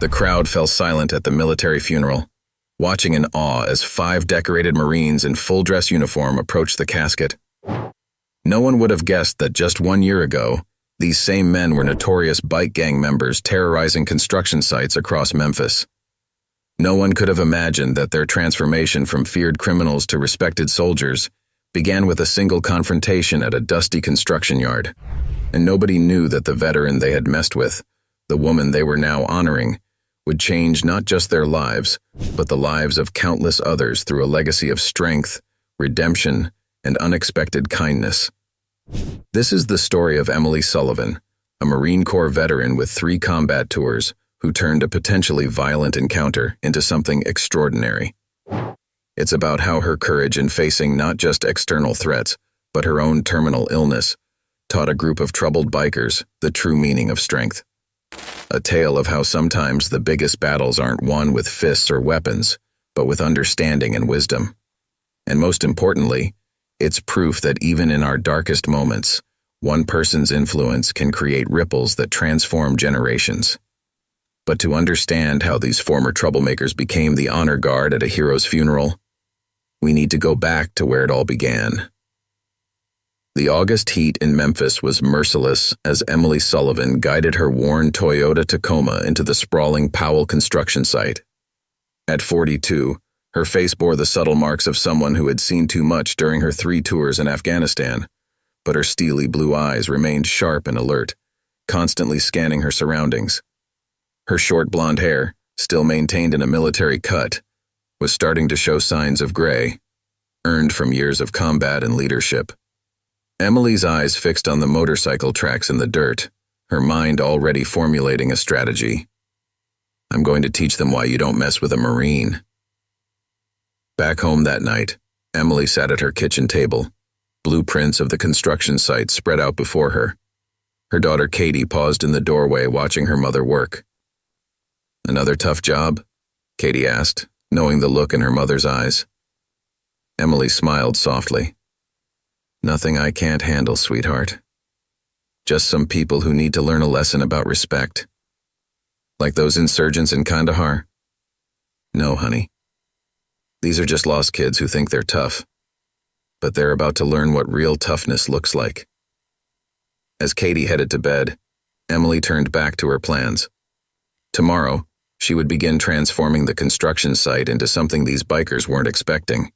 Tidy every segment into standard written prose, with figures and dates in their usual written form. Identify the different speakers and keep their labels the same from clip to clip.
Speaker 1: The crowd fell silent at the military funeral, watching in awe as 5 decorated Marines in full-dress uniform approached the casket. No one would have guessed that just 1 year ago, these same men were notorious bike gang members terrorizing construction sites across Memphis. No one could have imagined that their transformation from feared criminals to respected soldiers began with a single confrontation at a dusty construction yard. And nobody knew that the veteran they had messed with, the woman they were now honoring, would change not just their lives, but the lives of countless others through a legacy of strength, redemption, and unexpected kindness. This is the story of Emily Sullivan, a Marine Corps veteran with 3 combat tours who turned a potentially violent encounter into something extraordinary. It's about how her courage in facing not just external threats, but her own terminal illness, taught a group of troubled bikers the true meaning of strength. A tale of how sometimes the biggest battles aren't won with fists or weapons, but with understanding and wisdom. And most importantly, it's proof that even in our darkest moments, one person's influence can create ripples that transform generations. But to understand how these former troublemakers became the honor guard at a hero's funeral, we need to go back to where it all began. The August heat in Memphis was merciless as Emily Sullivan guided her worn Toyota Tacoma into the sprawling Powell construction site. At 42, her face bore the subtle marks of someone who had seen too much during her 3 tours in Afghanistan, but her steely blue eyes remained sharp and alert, constantly scanning her surroundings. Her short blonde hair, still maintained in a military cut, was starting to show signs of gray, earned from years of combat and leadership. Emily's eyes fixed on the motorcycle tracks in the dirt, her mind already formulating a strategy. I'm going to teach them why you don't mess with a Marine. Back home that night, Emily sat at her kitchen table, blueprints of the construction site spread out before her. Her daughter Katie paused in the doorway watching her mother work. Another tough job? Katie asked, knowing the look in her mother's eyes. Emily smiled softly. Nothing I can't handle, sweetheart. Just some people who need to learn a lesson about respect. Like those insurgents in Kandahar? No, honey. These are just lost kids who think they're tough. But they're about to learn what real toughness looks like. As Katie headed to bed, Emily turned back to her plans. Tomorrow, she would begin transforming the construction site into something these bikers weren't expecting.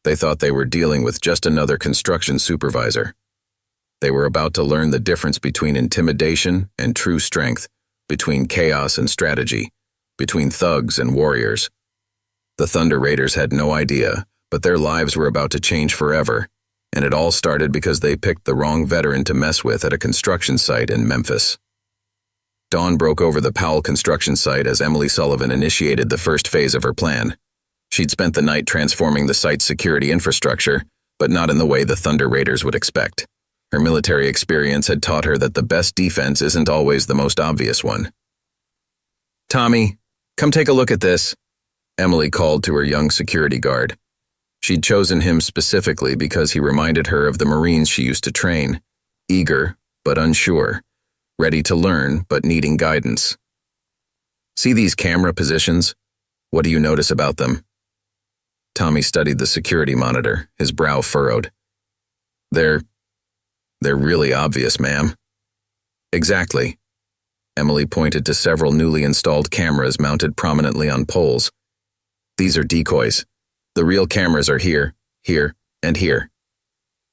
Speaker 1: They thought they were dealing with just another construction supervisor. They were about to learn the difference between intimidation and true strength, between chaos and strategy, between thugs and warriors. The Thunder Raiders had no idea, but their lives were about to change forever, and it all started because they picked the wrong veteran to mess with at a construction site in Memphis. Dawn broke over the Powell construction site as Emily Sullivan initiated the first phase of her plan. She'd spent the night transforming the site's security infrastructure, but not in the way the Thunder Raiders would expect. Her military experience had taught her that the best defense isn't always the most obvious one. Tommy, come take a look at this, Emily called to her young security guard. She'd chosen him specifically because he reminded her of the Marines she used to train, eager but unsure, ready to learn but needing guidance. See these camera positions? What do you notice about them? Tommy studied the security monitor, his brow furrowed. They're really obvious, ma'am. Exactly. Emily pointed to several newly installed cameras mounted prominently on poles. These are decoys. The real cameras are here, here, and here.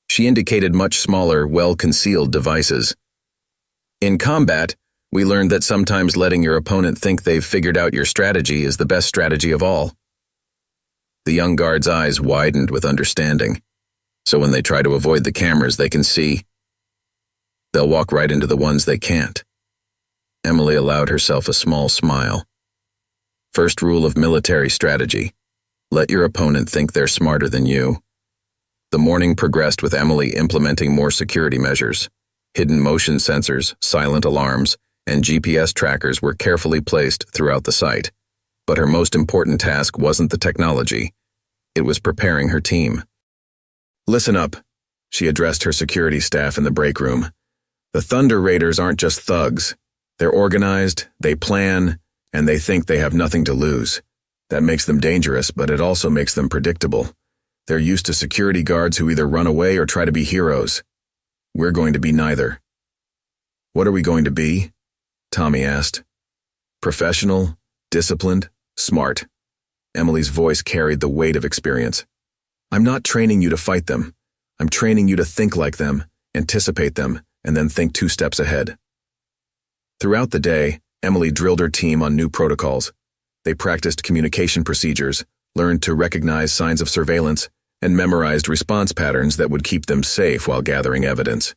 Speaker 1: She indicated much smaller, well-concealed devices. In combat, we learned that sometimes letting your opponent think they've figured out your strategy is the best strategy of all. The young guard's eyes widened with understanding, so when they try to avoid the cameras they can see, they'll walk right into the ones they can't. Emily allowed herself a small smile. First rule of military strategy: let your opponent think they're smarter than you. The morning progressed with Emily implementing more security measures. Hidden motion sensors, silent alarms, and GPS trackers were carefully placed throughout the site. But her most important task wasn't the technology. It was preparing her team. Listen up, she addressed her security staff in the break room. The Thunder Raiders aren't just thugs. They're organized, they plan, and they think they have nothing to lose. That makes them dangerous, but it also makes them predictable. They're used to security guards who either run away or try to be heroes. We're going to be neither. What are we going to be? Tommy asked. Professional, disciplined, smart. Emily's voice carried the weight of experience. I'm not training you to fight them. I'm training you to think like them, anticipate them, and then think 2 steps ahead. Throughout the day, Emily drilled her team on new protocols. They practiced communication procedures, learned to recognize signs of surveillance, and memorized response patterns that would keep them safe while gathering evidence.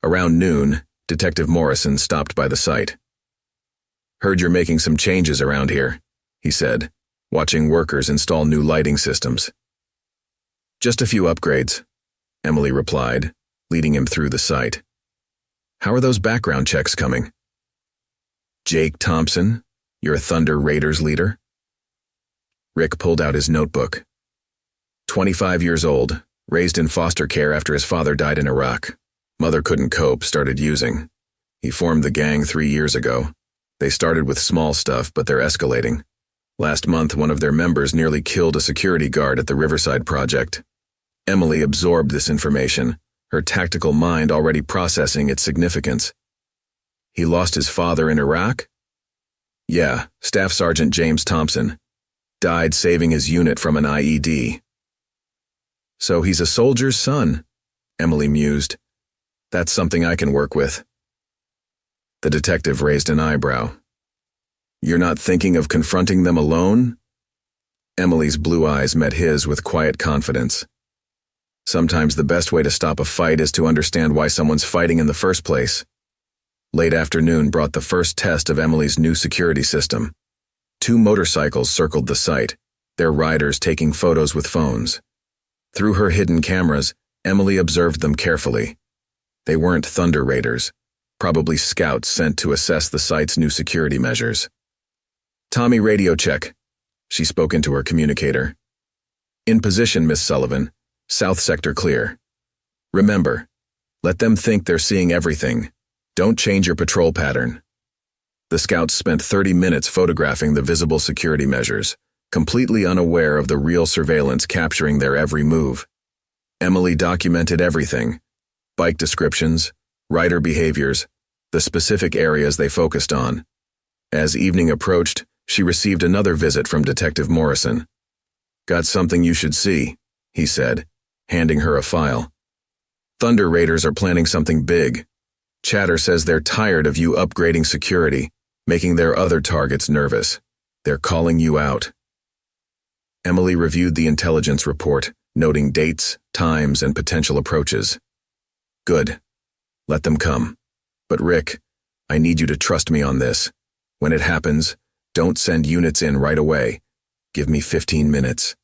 Speaker 1: Around noon, Detective Morrison stopped by the site. Heard you're making some changes around here, he said, watching workers install new lighting systems. Just a few upgrades, Emily replied, leading him through the site. How are those background checks coming? Jake Thompson, you're a Thunder Raiders leader? Rick pulled out his notebook. 25 years old, raised in foster care after his father died in Iraq. Mother couldn't cope, started using. He formed the gang 3 years ago. They started with small stuff, but they're escalating. Last month, one of their members nearly killed a security guard at the Riverside Project. Emily absorbed this information, her tactical mind already processing its significance. He lost his father in Iraq? Yeah, Staff Sergeant James Thompson. Died saving his unit from an IED. So he's a soldier's son, Emily mused. That's something I can work with. The detective raised an eyebrow. You're not thinking of confronting them alone? Emily's blue eyes met his with quiet confidence. Sometimes the best way to stop a fight is to understand why someone's fighting in the first place. Late afternoon brought the first test of Emily's new security system. 2 motorcycles circled the site, their riders taking photos with phones. Through her hidden cameras, Emily observed them carefully. They weren't Thunder Raiders, probably scouts sent to assess the site's new security measures. Tommy, radio check. She spoke into her communicator. In position, Miss Sullivan. South sector clear. Remember, let them think they're seeing everything. Don't change your patrol pattern. The scouts spent 30 minutes photographing the visible security measures, completely unaware of the real surveillance capturing their every move. Emily documented everything: bike descriptions, rider behaviors, the specific areas they focused on. As evening approached, she received another visit from Detective Morrison. Got something you should see, he said, handing her a file. Thunder Raiders are planning something big. Chatter says they're tired of you upgrading security, making their other targets nervous. They're calling you out. Emily reviewed the intelligence report, noting dates, times, and potential approaches. Good. Let them come. But Rick, I need you to trust me on this. When it happens, don't send units in right away. Give me 15 minutes.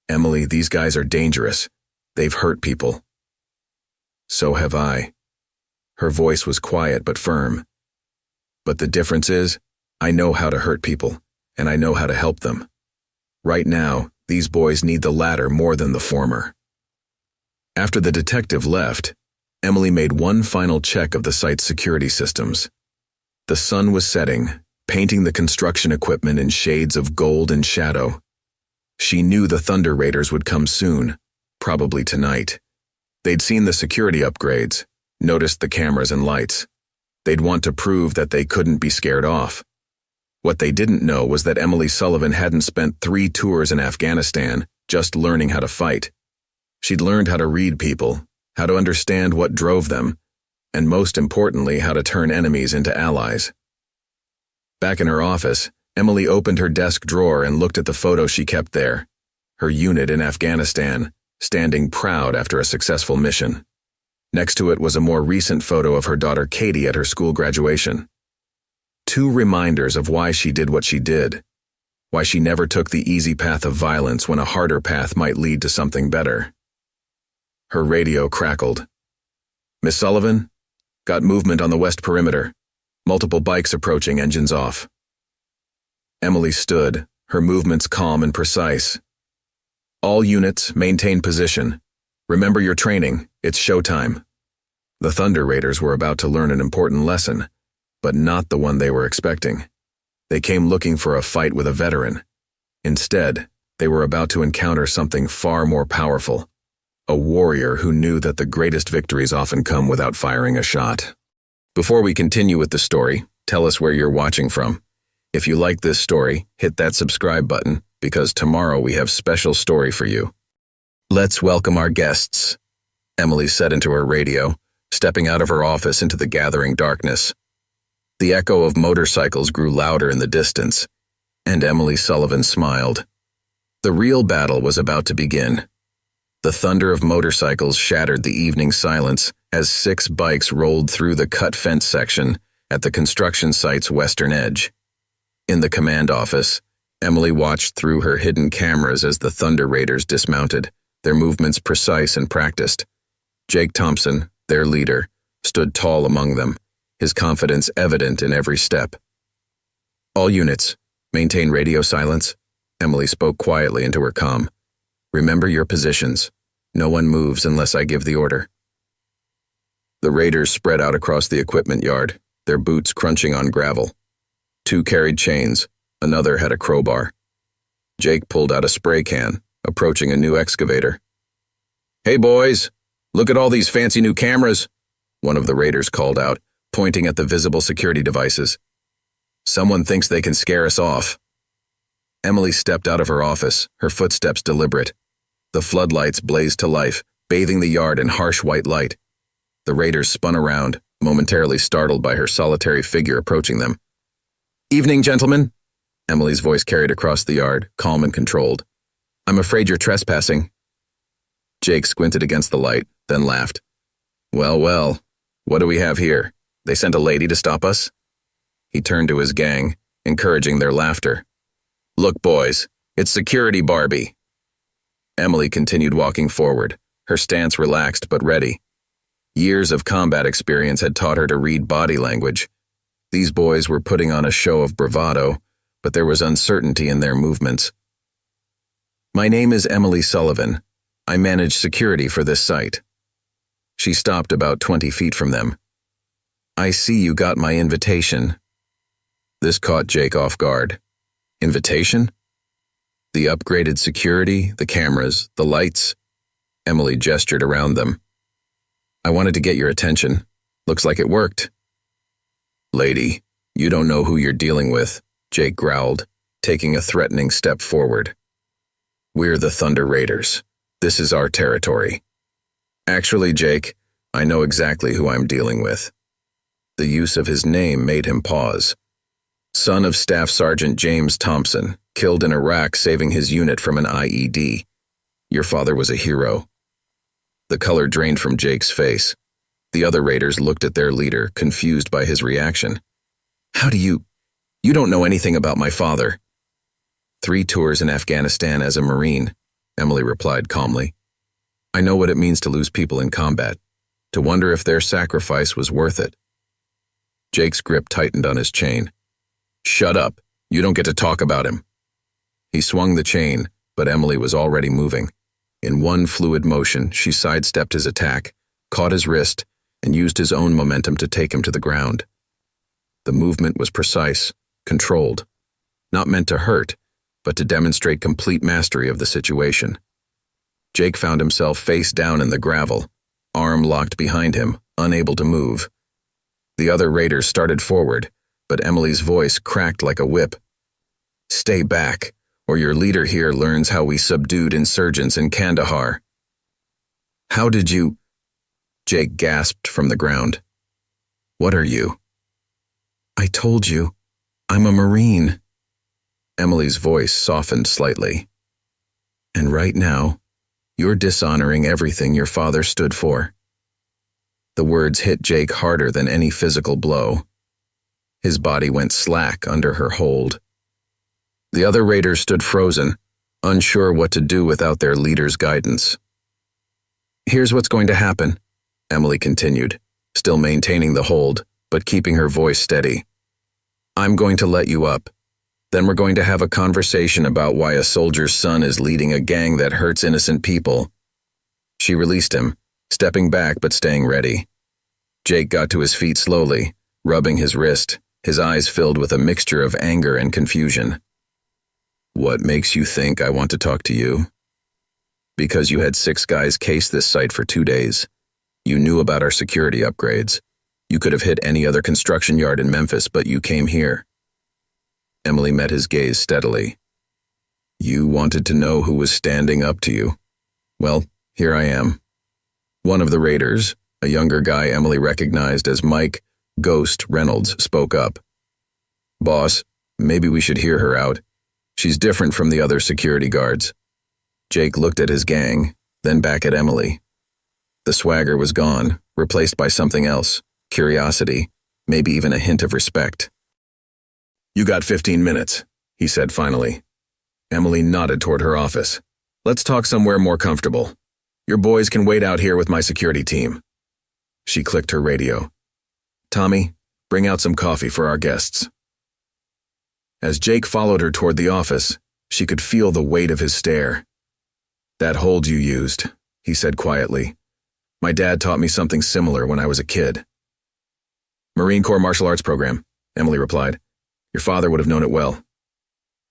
Speaker 1: Emily, these guys are dangerous. They've hurt people. So have I. Her voice was quiet but firm. But the difference is, I know how to hurt people, and I know how to help them. Right now, these boys need the latter more than the former. After the detective left, Emily made one final check of the site's security systems. The sun was setting, painting the construction equipment in shades of gold and shadow. She knew the Thunder Raiders would come soon, probably tonight. They'd seen the security upgrades, noticed the cameras and lights. They'd want to prove that they couldn't be scared off. What they didn't know was that Emily Sullivan hadn't spent 3 tours in Afghanistan just learning how to fight. She'd learned how to read people, how to understand what drove them, and most importantly, how to turn enemies into allies. Back in her office, Emily opened her desk drawer and looked at the photo she kept there. Her unit in Afghanistan, standing proud after a successful mission. Next to it was a more recent photo of her daughter Katie at her school graduation. 2 reminders of why she did what she did, why she never took the easy path of violence when a harder path might lead to something better. Her radio crackled. Miss Sullivan? Got movement on the west perimeter. Multiple bikes approaching, engines off. Emily stood, her movements calm and precise. All units, maintain position. Remember your training, it's showtime. The Thunder Raiders were about to learn an important lesson, but not the one they were expecting. They came looking for a fight with a veteran. Instead, they were about to encounter something far more powerful. A warrior who knew that the greatest victories often come without firing a shot. Before we continue with the story, tell us where you're watching from. If you like this story, hit that subscribe button, because tomorrow we have a special story for you. Let's welcome our guests, Emily said into her radio, stepping out of her office into the gathering darkness. The echo of motorcycles grew louder in the distance, and Emily Sullivan smiled. The real battle was about to begin. The thunder of motorcycles shattered the evening silence as 6 bikes rolled through the cut fence section at the construction site's western edge. In the command office, Emily watched through her hidden cameras as the Thunder Raiders dismounted, their movements precise and practiced. Jake Thompson, their leader, stood tall among them, his confidence evident in every step. "All units, maintain radio silence," Emily spoke quietly into her comm. "Remember your positions. No one moves unless I give the order." The raiders spread out across the equipment yard, their boots crunching on gravel. 2 carried chains, another had a crowbar. Jake pulled out a spray can, approaching a new excavator. "Hey boys, look at all these fancy new cameras," one of the raiders called out, pointing at the visible security devices. "Someone thinks they can scare us off." Emily stepped out of her office, her footsteps deliberate. The floodlights blazed to life, bathing the yard in harsh white light. The raiders spun around, momentarily startled by her solitary figure approaching them. "Evening, gentlemen," Emily's voice carried across the yard, calm and controlled. "I'm afraid you're trespassing." Jake squinted against the light, then laughed. Well, what do we have here? They sent a lady to stop us?" He turned to his gang, encouraging their laughter. "Look, boys, it's Security Barbie." Emily continued walking forward, her stance relaxed but ready. Years of combat experience had taught her to read body language. These boys were putting on a show of bravado, but there was uncertainty in their movements. "My name is Emily Sullivan. I manage security for this site." She stopped about 20 feet from them. "I see you got my invitation." This caught Jake off guard. Invitation? The upgraded security, the cameras, the lights. Emily gestured around them. "I wanted to get your attention. Looks like it worked." "Lady, you don't know who you're dealing with," Jake growled, taking a threatening step forward. "We're the Thunder Raiders. This is our territory." "Actually, Jake, I know exactly who I'm dealing with." The use of his name made him pause. "Son of Staff Sergeant James Thompson, killed in Iraq saving his unit from an IED. Your father was a hero." The color drained from Jake's face. The other raiders looked at their leader, confused by his reaction. "How do you don't know anything about my father." "3 tours in Afghanistan as a Marine," Emily replied calmly. "I know what it means to lose people in combat, to wonder if their sacrifice was worth it." Jake's grip tightened on his chain. "Shut up. You don't get to talk about him." He swung the chain, but Emily was already moving. In one fluid motion, she sidestepped his attack, caught his wrist, and used his own momentum to take him to the ground. The movement was precise, controlled, not meant to hurt, but to demonstrate complete mastery of the situation. Jake found himself face down in the gravel, arm locked behind him, unable to move. The other raiders started forward, but Emily's voice cracked like a whip. "Stay back, or your leader here learns how we subdued insurgents in Kandahar." "How did you—" Jake gasped from the ground. "What are you?" "I told you, I'm a Marine." Emily's voice softened slightly. "And right now, you're dishonoring everything your father stood for." The words hit Jake harder than any physical blow. His body went slack under her hold. The other raiders stood frozen, unsure what to do without their leader's guidance. "Here's what's going to happen," Emily continued, still maintaining the hold, but keeping her voice steady. "I'm going to let you up. Then we're going to have a conversation about why a soldier's son is leading a gang that hurts innocent people." She released him, stepping back but staying ready. Jake got to his feet slowly, rubbing his wrist, his eyes filled with a mixture of anger and confusion. What makes you think I want to talk to you? Because you had 6 guys case this site for 2 days. You knew about our security upgrades. You could have hit any other construction yard in Memphis, but you came here. Emily met his gaze steadily. You wanted to know who was standing up to you. Well, here I am. One of the raiders, a younger guy Emily recognized as Mike Ghost Reynolds, spoke up. Boss, maybe we should hear her out. She's different from the other security guards. Jake looked at his gang, then back at Emily. The swagger was gone, replaced by something else, curiosity, maybe even a hint of respect. You got 15 minutes, he said finally. Emily nodded toward her office. Let's talk somewhere more comfortable. Your boys can wait out here with my security team. She clicked her radio. Tommy, bring out some coffee for our guests. As Jake followed her toward the office, she could feel the weight of his stare. That hold you used, he said quietly. My dad taught me something similar when I was a kid. Marine Corps martial arts program, Emily replied. Your father would have known it well.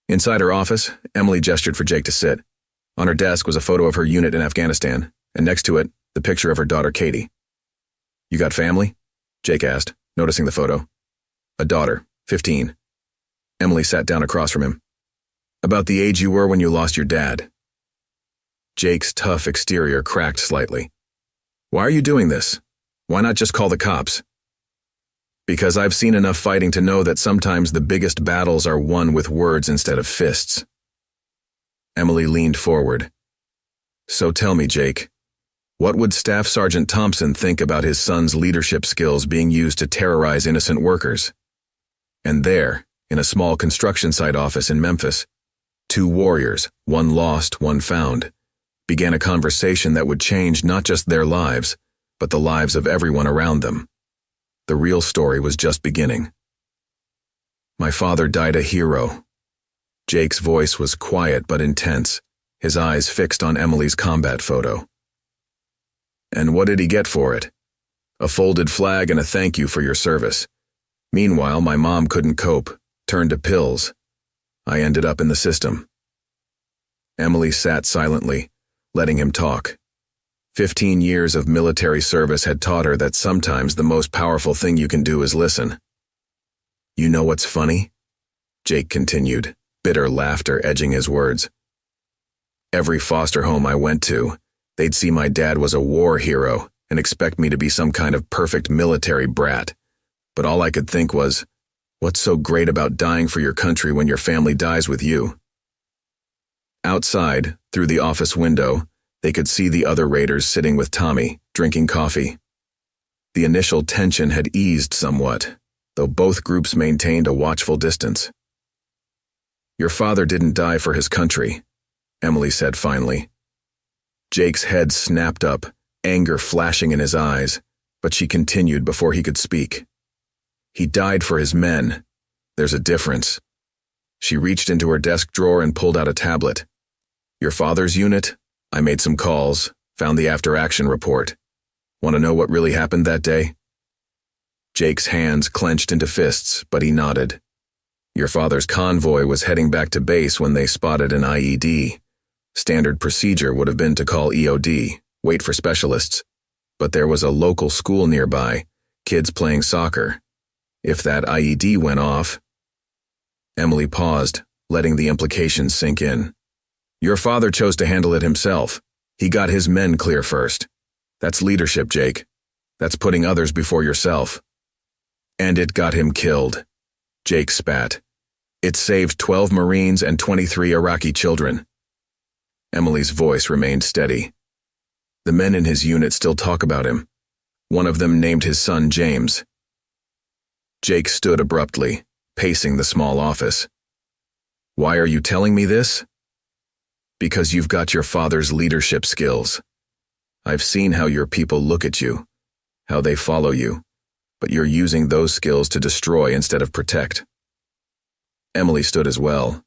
Speaker 1: Inside her office, Emily gestured for Jake to sit. On her desk was a photo of her unit in Afghanistan, and next to it, the picture of her daughter Katie. You got family? Jake asked, noticing the photo. A daughter, 15. Emily sat down across from him. About the age you were when you lost your dad. Jake's tough exterior cracked slightly. Why are you doing this? Why not just call the cops? Because I've seen enough fighting to know that sometimes the biggest battles are won with words instead of fists. Emily leaned forward. So tell me, Jake, what would Staff Sergeant Thompson think about his son's leadership skills being used to terrorize innocent workers? And there, in a small construction site office in Memphis, 2 warriors, one lost, one found, began a conversation that would change not just their lives, but the lives of everyone around them. The real story was just beginning. My father died a hero. Jake's voice was quiet but intense, his eyes fixed on Emily's combat photo. And what did he get for it? A folded flag and a thank you for your service. Meanwhile, my mom couldn't cope, turned to pills. I ended up in the system. Emily sat silently, letting him talk. 15 years of military service had taught her that sometimes the most powerful thing you can do is listen. You know what's funny? Jake continued, bitter laughter edging his words. Every foster home I went to, they'd see my dad was a war hero and expect me to be some kind of perfect military brat. But all I could think was, what's so great about dying for your country when your family dies with you? Outside, through the office window, they could see the other raiders sitting with Tommy, drinking coffee. The initial tension had eased somewhat, though both groups maintained a watchful distance. Your father didn't die for his country, Emily said finally. Jake's head snapped up, anger flashing in his eyes, but she continued before he could speak. He died for his men. There's a difference. She reached into her desk drawer and pulled out a tablet. Your father's unit? I made some calls, found the after-action report. Want to know what really happened that day? Jake's hands clenched into fists, but he nodded. Your father's convoy was heading back to base when they spotted an IED. Standard procedure would have been to call EOD, wait for specialists. But there was a local school nearby, kids playing soccer. If that IED went off... Emily paused, letting the implications sink in. Your father chose to handle it himself. He got his men clear first. That's leadership, Jake. That's putting others before yourself. And it got him killed. Jake spat. It saved 12 Marines and 23 Iraqi children. Emily's voice remained steady. The men in his unit still talk about him. One of them named his son James. Jake stood abruptly, pacing the small office. Why are you telling me this? Because you've got your father's leadership skills. I've seen how your people look at you, how they follow you, but you're using those skills to destroy instead of protect. Emily stood as well.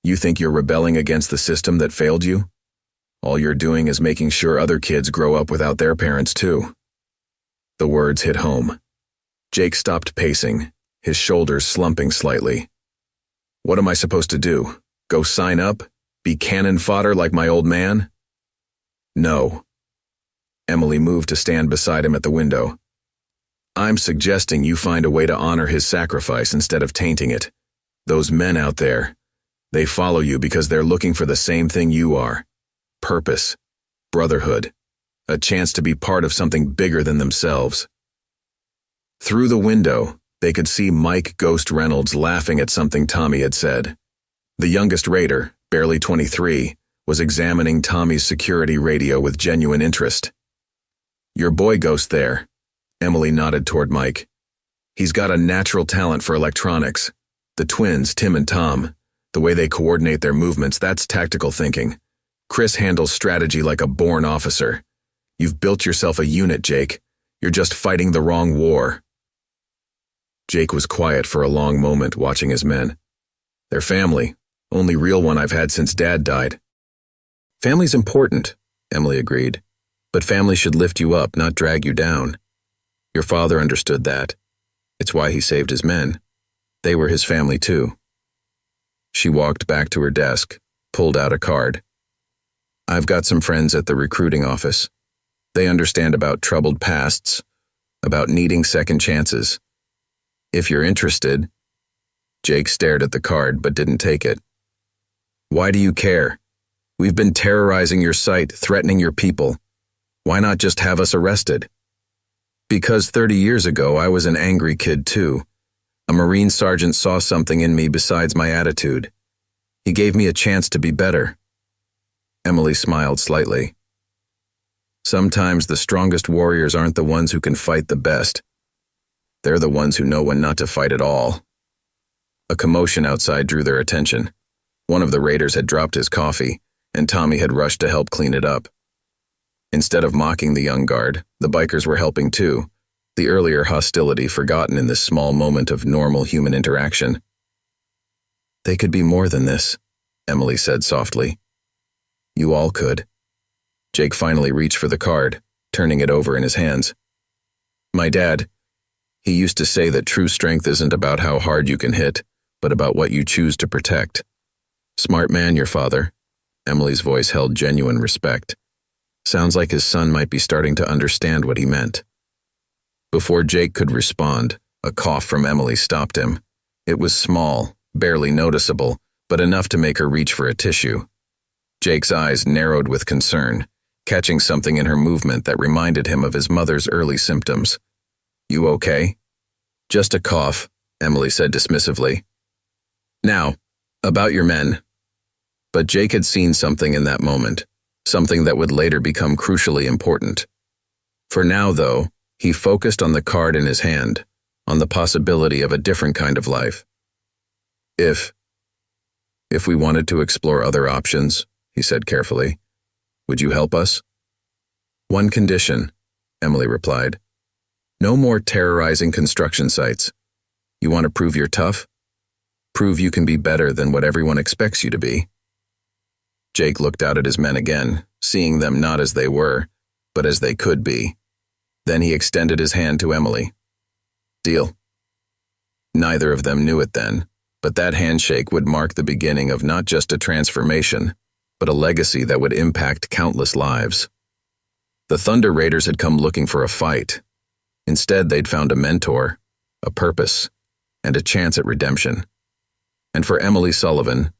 Speaker 1: You think you're rebelling against the system that failed you? All you're doing is making sure other kids grow up without their parents too. The words hit home. Jake stopped pacing, his shoulders slumping slightly. What am I supposed to do? Go sign up? Be cannon fodder like my old man? No. Emily moved to stand beside him at the window. I'm suggesting you find a way to honor his sacrifice instead of tainting it. Those men out there, they follow you because they're looking for the same thing you are. Purpose, brotherhood, a chance to be part of something bigger than themselves. Through the window, they could see Mike Ghost Reynolds laughing at something Tommy had said. The youngest raider, barely 23, was examining Tommy's security radio with genuine interest. Your boy Ghost there. Emily nodded toward Mike. He's got a natural talent for electronics. The twins, Tim and Tom, the way they coordinate their movements, that's tactical thinking. Chris handles strategy like a born officer. You've built yourself a unit, Jake. You're just fighting the wrong war. Jake was quiet for a long moment, watching his men. Their family, only real one I've had since Dad died. Family's important, Emily agreed, but family should lift you up, not drag you down. Your father understood that. It's why he saved his men. They were his family too. She walked back to her desk, pulled out a card. I've got some friends at the recruiting office. They understand about troubled pasts, about needing second chances. If you're interested. Jake stared at the card but didn't take it. Why do you care? We've been terrorizing your site, threatening your people. Why not just have us arrested? Because 30 years ago I was an angry kid too. A Marine sergeant saw something in me besides my attitude. He gave me a chance to be better. Emily smiled slightly. Sometimes the strongest warriors aren't the ones who can fight the best. They're the ones who know when not to fight at all. A commotion outside drew their attention. One of the raiders had dropped his coffee, and Tommy had rushed to help clean it up. Instead of mocking the young guard, the bikers were helping too, the earlier hostility forgotten in this small moment of normal human interaction. They could be more than this, Emily said softly. You all could. Jake finally reached for the card, turning it over in his hands. My dad, he used to say that true strength isn't about how hard you can hit, but about what you choose to protect. Smart man, your father. Emily's voice held genuine respect. Sounds like his son might be starting to understand what he meant. Before Jake could respond, a cough from Emily stopped him. It was small, barely noticeable, but enough to make her reach for a tissue. Jake's eyes narrowed with concern, catching something in her movement that reminded him of his mother's early symptoms. You okay? Just a cough, Emily said dismissively. Now, about your men. But Jake had seen something in that moment, something that would later become crucially important. For now, though, he focused on the card in his hand, on the possibility of a different kind of life. If we wanted to explore other options, he said carefully, would you help us? One condition, Emily replied. No more terrorizing construction sites. You want to prove you're tough? Prove you can be better than what everyone expects you to be. Jake looked out at his men again, seeing them not as they were, but as they could be. Then he extended his hand to Emily. Deal. Neither of them knew it then, but that handshake would mark the beginning of not just a transformation, but a legacy that would impact countless lives. The Thunder Raiders had come looking for a fight. Instead, they'd found a mentor, a purpose, and a chance at redemption. And for Emily Sullivan,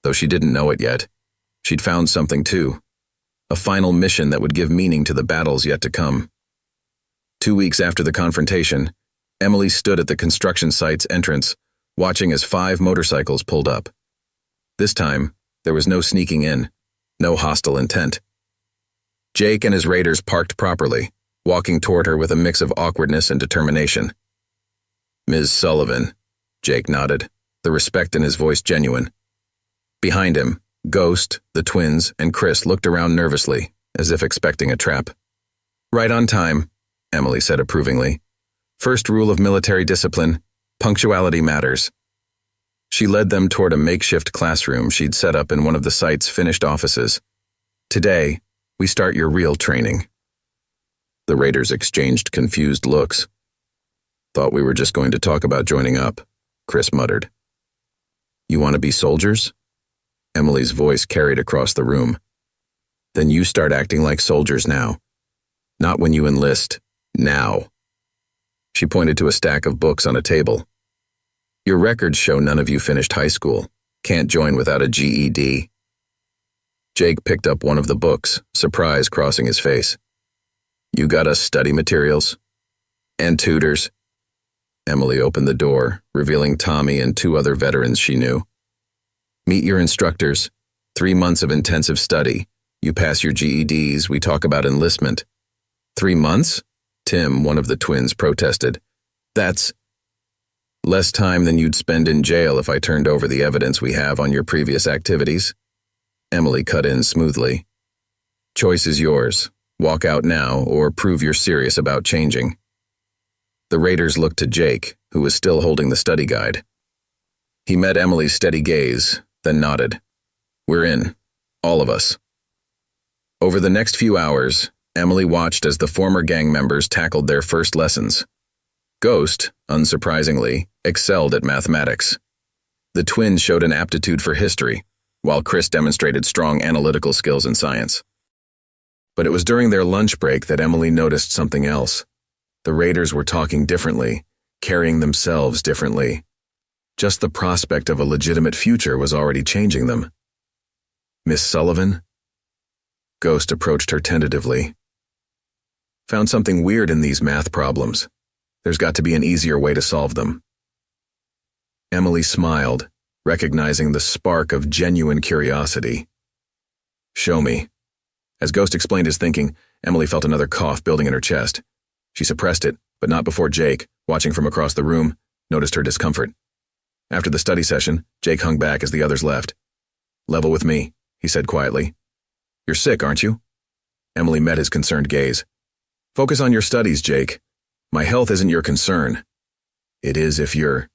Speaker 1: though she didn't know it yet, she'd found something too, a final mission that would give meaning to the battles yet to come. 2 weeks after the confrontation, Emily stood at the construction site's entrance, watching as 5 motorcycles pulled up. This time, there was no sneaking in, no hostile intent. Jake and his raiders parked properly, walking toward her with a mix of awkwardness and determination. Ms. Sullivan, Jake nodded, the respect in his voice genuine. Behind him, Ghost, the twins, and Chris looked around nervously, as if expecting a trap. Right on time, Emily said approvingly. First rule of military discipline, punctuality matters. She led them toward a makeshift classroom she'd set up in one of the site's finished offices. Today, we start your real training. The raiders exchanged confused looks. Thought we were just going to talk about joining up, Chris muttered. You want to be soldiers? Emily's voice carried across the room. Then you start acting like soldiers now. Not when you enlist, now. She pointed to a stack of books on a table. Your records show none of you finished high school. Can't join without a GED. Jake picked up one of the books, surprise crossing his face. You got us study materials? And tutors? Emily opened the door, revealing Tommy and 2 other veterans she knew. Meet your instructors. 3 months of intensive study. You pass your GEDs, we talk about enlistment. 3 months? Tim, one of the twins, protested. That's less time than you'd spend in jail if I turned over the evidence we have on your previous activities. Emily cut in smoothly. Choice is yours. Walk out now or prove you're serious about changing. The raiders looked to Jake, who was still holding the study guide. He met Emily's steady gaze, then nodded. We're in. All of us. Over the next few hours, Emily watched as the former gang members tackled their first lessons. Ghost, unsurprisingly, excelled at mathematics. The twins showed an aptitude for history, while Chris demonstrated strong analytical skills in science. But it was during their lunch break that Emily noticed something else. The raiders were talking differently, carrying themselves differently. Just the prospect of a legitimate future was already changing them. Miss Sullivan? Ghost approached her tentatively. Found something weird in these math problems. There's got to be an easier way to solve them. Emily smiled, recognizing the spark of genuine curiosity. Show me. As Ghost explained his thinking, Emily felt another cough building in her chest. She suppressed it, but not before Jake, watching from across the room, noticed her discomfort. After the study session, Jake hung back as the others left. Level with me, he said quietly. You're sick, aren't you? Emily met his concerned gaze. Focus on your studies, Jake. My health isn't your concern. It is if you're...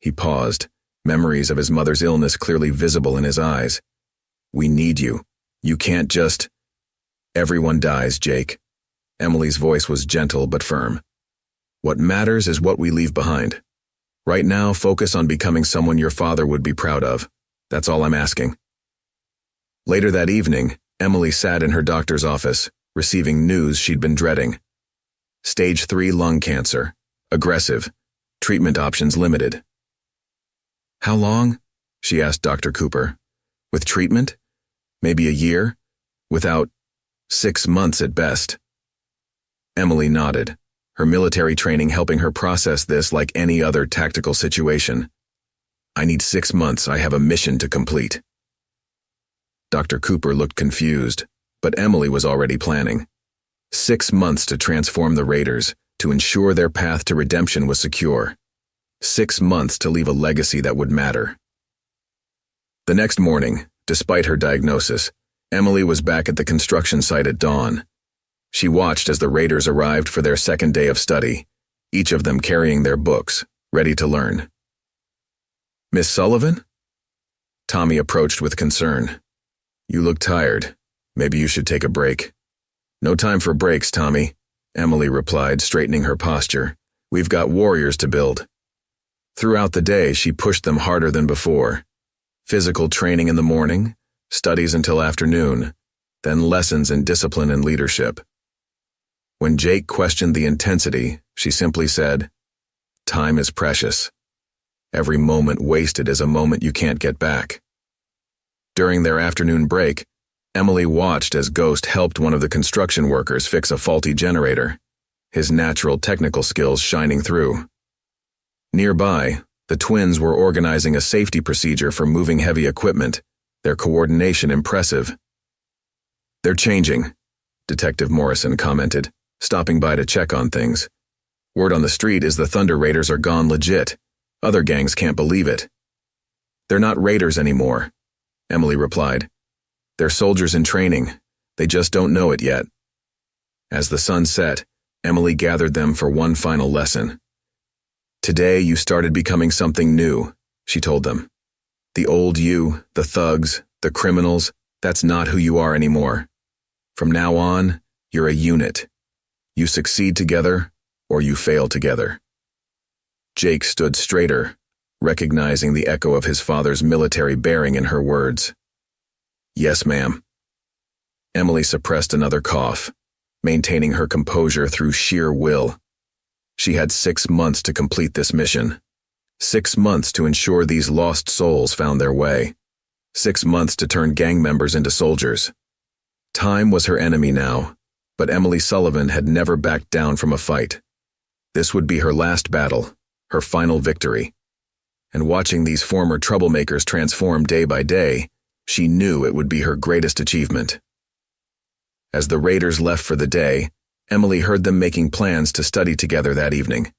Speaker 1: He paused, memories of his mother's illness clearly visible in his eyes. We need you. You can't just... Everyone dies, Jake. Emily's voice was gentle but firm. What matters is what we leave behind. Right now, focus on becoming someone your father would be proud of. That's all I'm asking. Later that evening, Emily sat in her doctor's office, receiving news she'd been dreading. Stage 3 lung cancer. Aggressive. Treatment options limited. How long? She asked Dr. Cooper. With treatment? Maybe a year? Without 6 months at best. Emily nodded, her military training helping her process this like any other tactical situation. I need 6 months. I have a mission to complete. Dr. Cooper looked confused, but Emily was already planning. 6 months to transform the raiders, to ensure their path to redemption was secure. 6 months to leave a legacy that would matter. The next morning, despite her diagnosis, Emily was back at the construction site at dawn. She watched as the raiders arrived for their second day of study, each of them carrying their books, ready to learn. Miss Sullivan? Tommy approached with concern. You look tired. Maybe you should take a break. No time for breaks, Tommy, Emily replied, straightening her posture. We've got warriors to build. Throughout the day, she pushed them harder than before. Physical training in the morning, studies until afternoon, then lessons in discipline and leadership. When Jake questioned the intensity, she simply said, Time is precious. Every moment wasted is a moment you can't get back. During their afternoon break, Emily watched as Ghost helped one of the construction workers fix a faulty generator, his natural technical skills shining through. Nearby, the twins were organizing a safety procedure for moving heavy equipment, their coordination impressive. They're changing, Detective Morrison commented, stopping by to check on things. Word on the street is the Thunder Raiders are gone legit. Other gangs can't believe it. They're not raiders anymore, Emily replied. They're soldiers in training. They just don't know it yet. As the sun set, Emily gathered them for one final lesson. Today you started becoming something new, she told them. The old you, the thugs, the criminals, that's not who you are anymore. From now on, you're a unit. You succeed together, or you fail together. Jake stood straighter, recognizing the echo of his father's military bearing in her words. "Yes, ma'am." Emily suppressed another cough, maintaining her composure through sheer will. She had 6 months to complete this mission. 6 months to ensure these lost souls found their way. 6 months to turn gang members into soldiers. Time was her enemy now, but Emily Sullivan had never backed down from a fight. This would be her last battle, her final victory. And watching these former troublemakers transform day by day, she knew it would be her greatest achievement. As the raiders left for the day, Emily heard them making plans to study together that evening.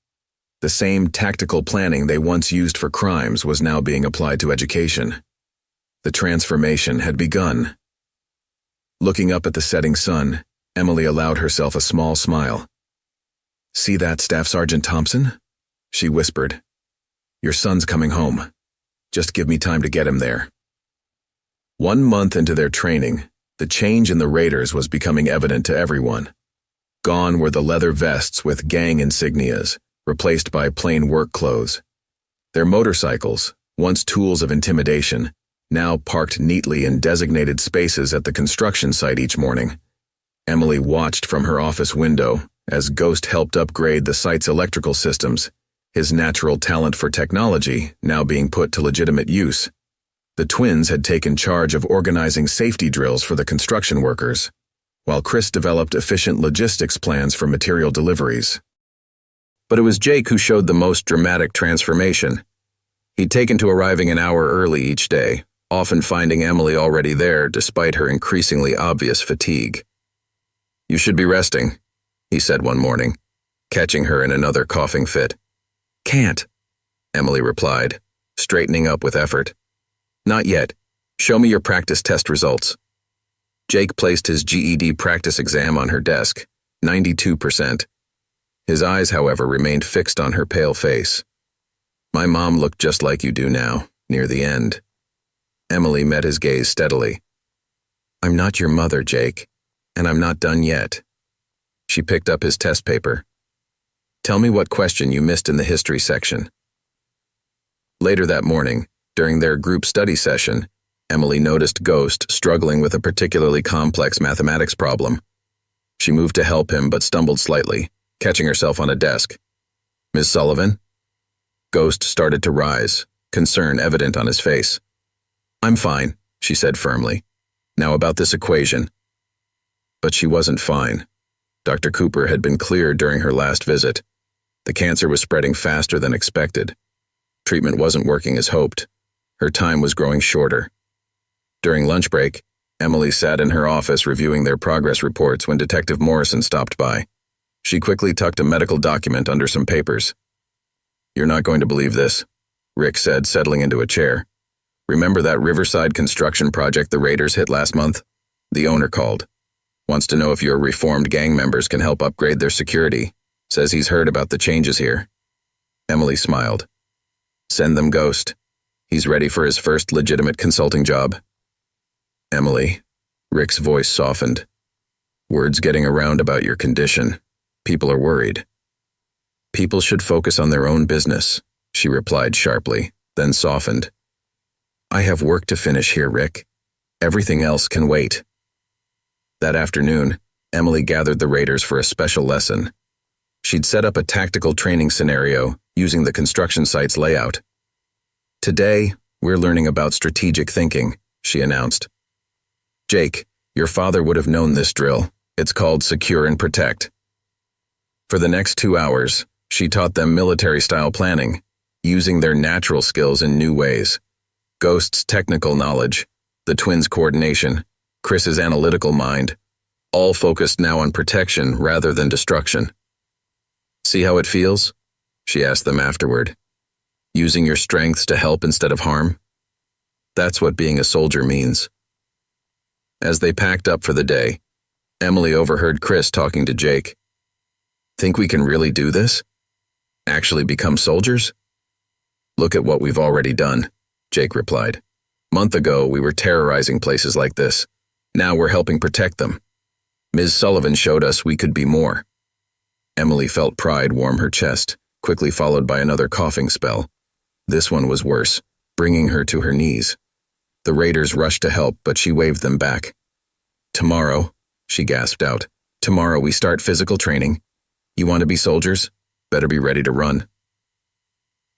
Speaker 1: The same tactical planning they once used for crimes was now being applied to education. The transformation had begun. Looking up at the setting sun, Emily allowed herself a small smile. "See that, Staff Sergeant Thompson?" she whispered. "Your son's coming home. Just give me time to get him there." 1 month into their training, the change in the raiders was becoming evident to everyone. Gone were the leather vests with gang insignias, replaced by plain work clothes. Their motorcycles, once tools of intimidation, now parked neatly in designated spaces at the construction site each morning. Emily watched from her office window as Ghost helped upgrade the site's electrical systems, his natural talent for technology now being put to legitimate use. The twins had taken charge of organizing safety drills for the construction workers, while Chris developed efficient logistics plans for material deliveries. But it was Jake who showed the most dramatic transformation. He'd taken to arriving an hour early each day, often finding Emily already there despite her increasingly obvious fatigue. "You should be resting," he said one morning, catching her in another coughing fit. "Can't," Emily replied, straightening up with effort. "Not yet. Show me your practice test results." Jake placed his GED practice exam on her desk, 92%. His eyes, however, remained fixed on her pale face. "My mom looked just like you do now, near the end." Emily met his gaze steadily. "I'm not your mother, Jake, and I'm not done yet." She picked up his test paper. "Tell me what question you missed in the history section." Later that morning, during their group study session, Emily noticed Ghost struggling with a particularly complex mathematics problem. She moved to help him but stumbled slightly, catching herself on a desk. "Ms. Sullivan?" Ghost started to rise, concern evident on his face. "I'm fine," she said firmly. "Now about this equation." But she wasn't fine. Dr. Cooper had been cleared during her last visit. The cancer was spreading faster than expected. Treatment wasn't working as hoped. Her time was growing shorter. During lunch break, Emily sat in her office reviewing their progress reports when Detective Morrison stopped by. She quickly tucked a medical document under some papers. "You're not going to believe this," Rick said, settling into a chair. "Remember that Riverside construction project the raiders hit last month? The owner called. Wants to know if your reformed gang members can help upgrade their security. Says he's heard about the changes here." Emily smiled. "Send them Ghost. He's ready for his first legitimate consulting job." "Emily," Rick's voice softened. "Word's getting around about your condition. People are worried." "People should focus on their own business," she replied sharply, then softened. "I have work to finish here, Rick. Everything else can wait." That afternoon, Emily gathered the raiders for a special lesson. She'd set up a tactical training scenario using the construction site's layout. "Today, we're learning about strategic thinking," she announced. "Jake, your father would have known this drill. It's called Secure and Protect." For the next 2 hours, she taught them military-style planning, using their natural skills in new ways. Ghost's technical knowledge, the twins' coordination, Chris's analytical mind, all focused now on protection rather than destruction. "See how it feels?" she asked them afterward. "Using your strengths to help instead of harm? That's what being a soldier means." As they packed up for the day, Emily overheard Chris talking to Jake. "Think we can really do this? Actually become soldiers?" "Look at what we've already done," Jake replied. "Month ago, we were terrorizing places like this. Now we're helping protect them. Ms. Sullivan showed us we could be more." Emily felt pride warm her chest, quickly followed by another coughing spell. This one was worse, bringing her to her knees. The raiders rushed to help, but she waved them back. "Tomorrow," she gasped out. "Tomorrow we start physical training. You want to be soldiers? Better be ready to run."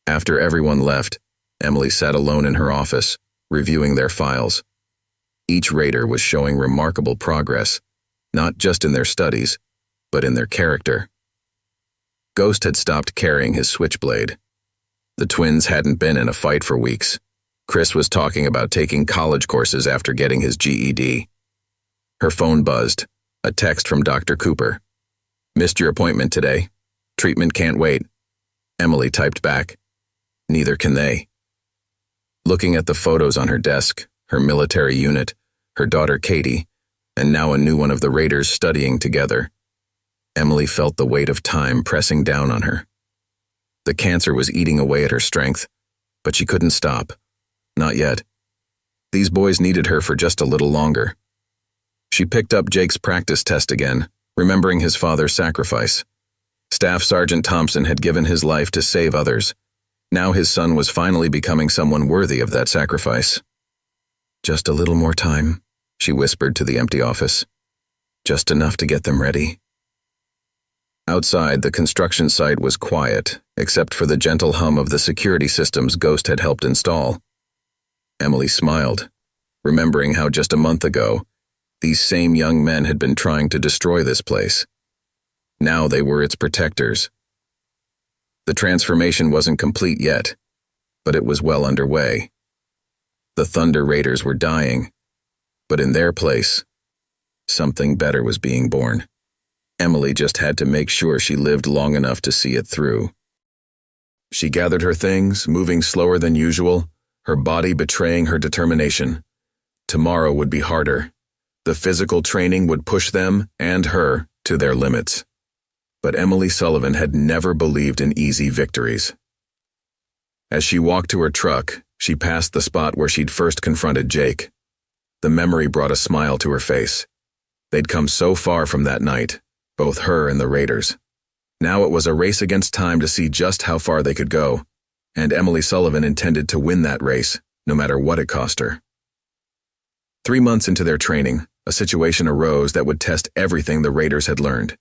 Speaker 1: After everyone left, Emily sat alone in her office, reviewing their files. Each raider was showing remarkable progress, not just in their studies, but in their character. Ghost had stopped carrying his switchblade. The twins hadn't been in a fight for weeks. Chris was talking about taking college courses after getting his GED. Her phone buzzed, a text from Dr. Cooper. "Missed your appointment today. Treatment can't wait." Emily typed back, "Neither can they." Looking at the photos on her desk, her military unit, her daughter Katie, and now a new one of the raiders studying together, Emily felt the weight of time pressing down on her. The cancer was eating away at her strength, but she couldn't stop. Not yet. These boys needed her for just a little longer. She picked up Jake's practice test again, remembering his father's sacrifice. Staff Sergeant Thompson had given his life to save others. Now his son was finally becoming someone worthy of that sacrifice. "Just a little more time," she whispered to the empty office. "Just enough to get them ready." Outside, the construction site was quiet, except for the gentle hum of the security systems Ghost had helped install. Emily smiled, remembering how just a month ago, these same young men had been trying to destroy this place. Now they were its protectors. The transformation wasn't complete yet, but it was well underway. The Thunder Raiders were dying, but in their place, something better was being born. Emily just had to make sure she lived long enough to see it through. She gathered her things, moving slower than usual, her body betraying her determination. Tomorrow would be harder. The physical training would push them, and her, to their limits. But Emily Sullivan had never believed in easy victories. As she walked to her truck, she passed the spot where she'd first confronted Jake. The memory brought a smile to her face. They'd come so far from that night, both her and the raiders. Now it was a race against time to see just how far they could go, and Emily Sullivan intended to win that race, no matter what it cost her. 3 months into their training, a situation arose that would test everything the raiders had learned.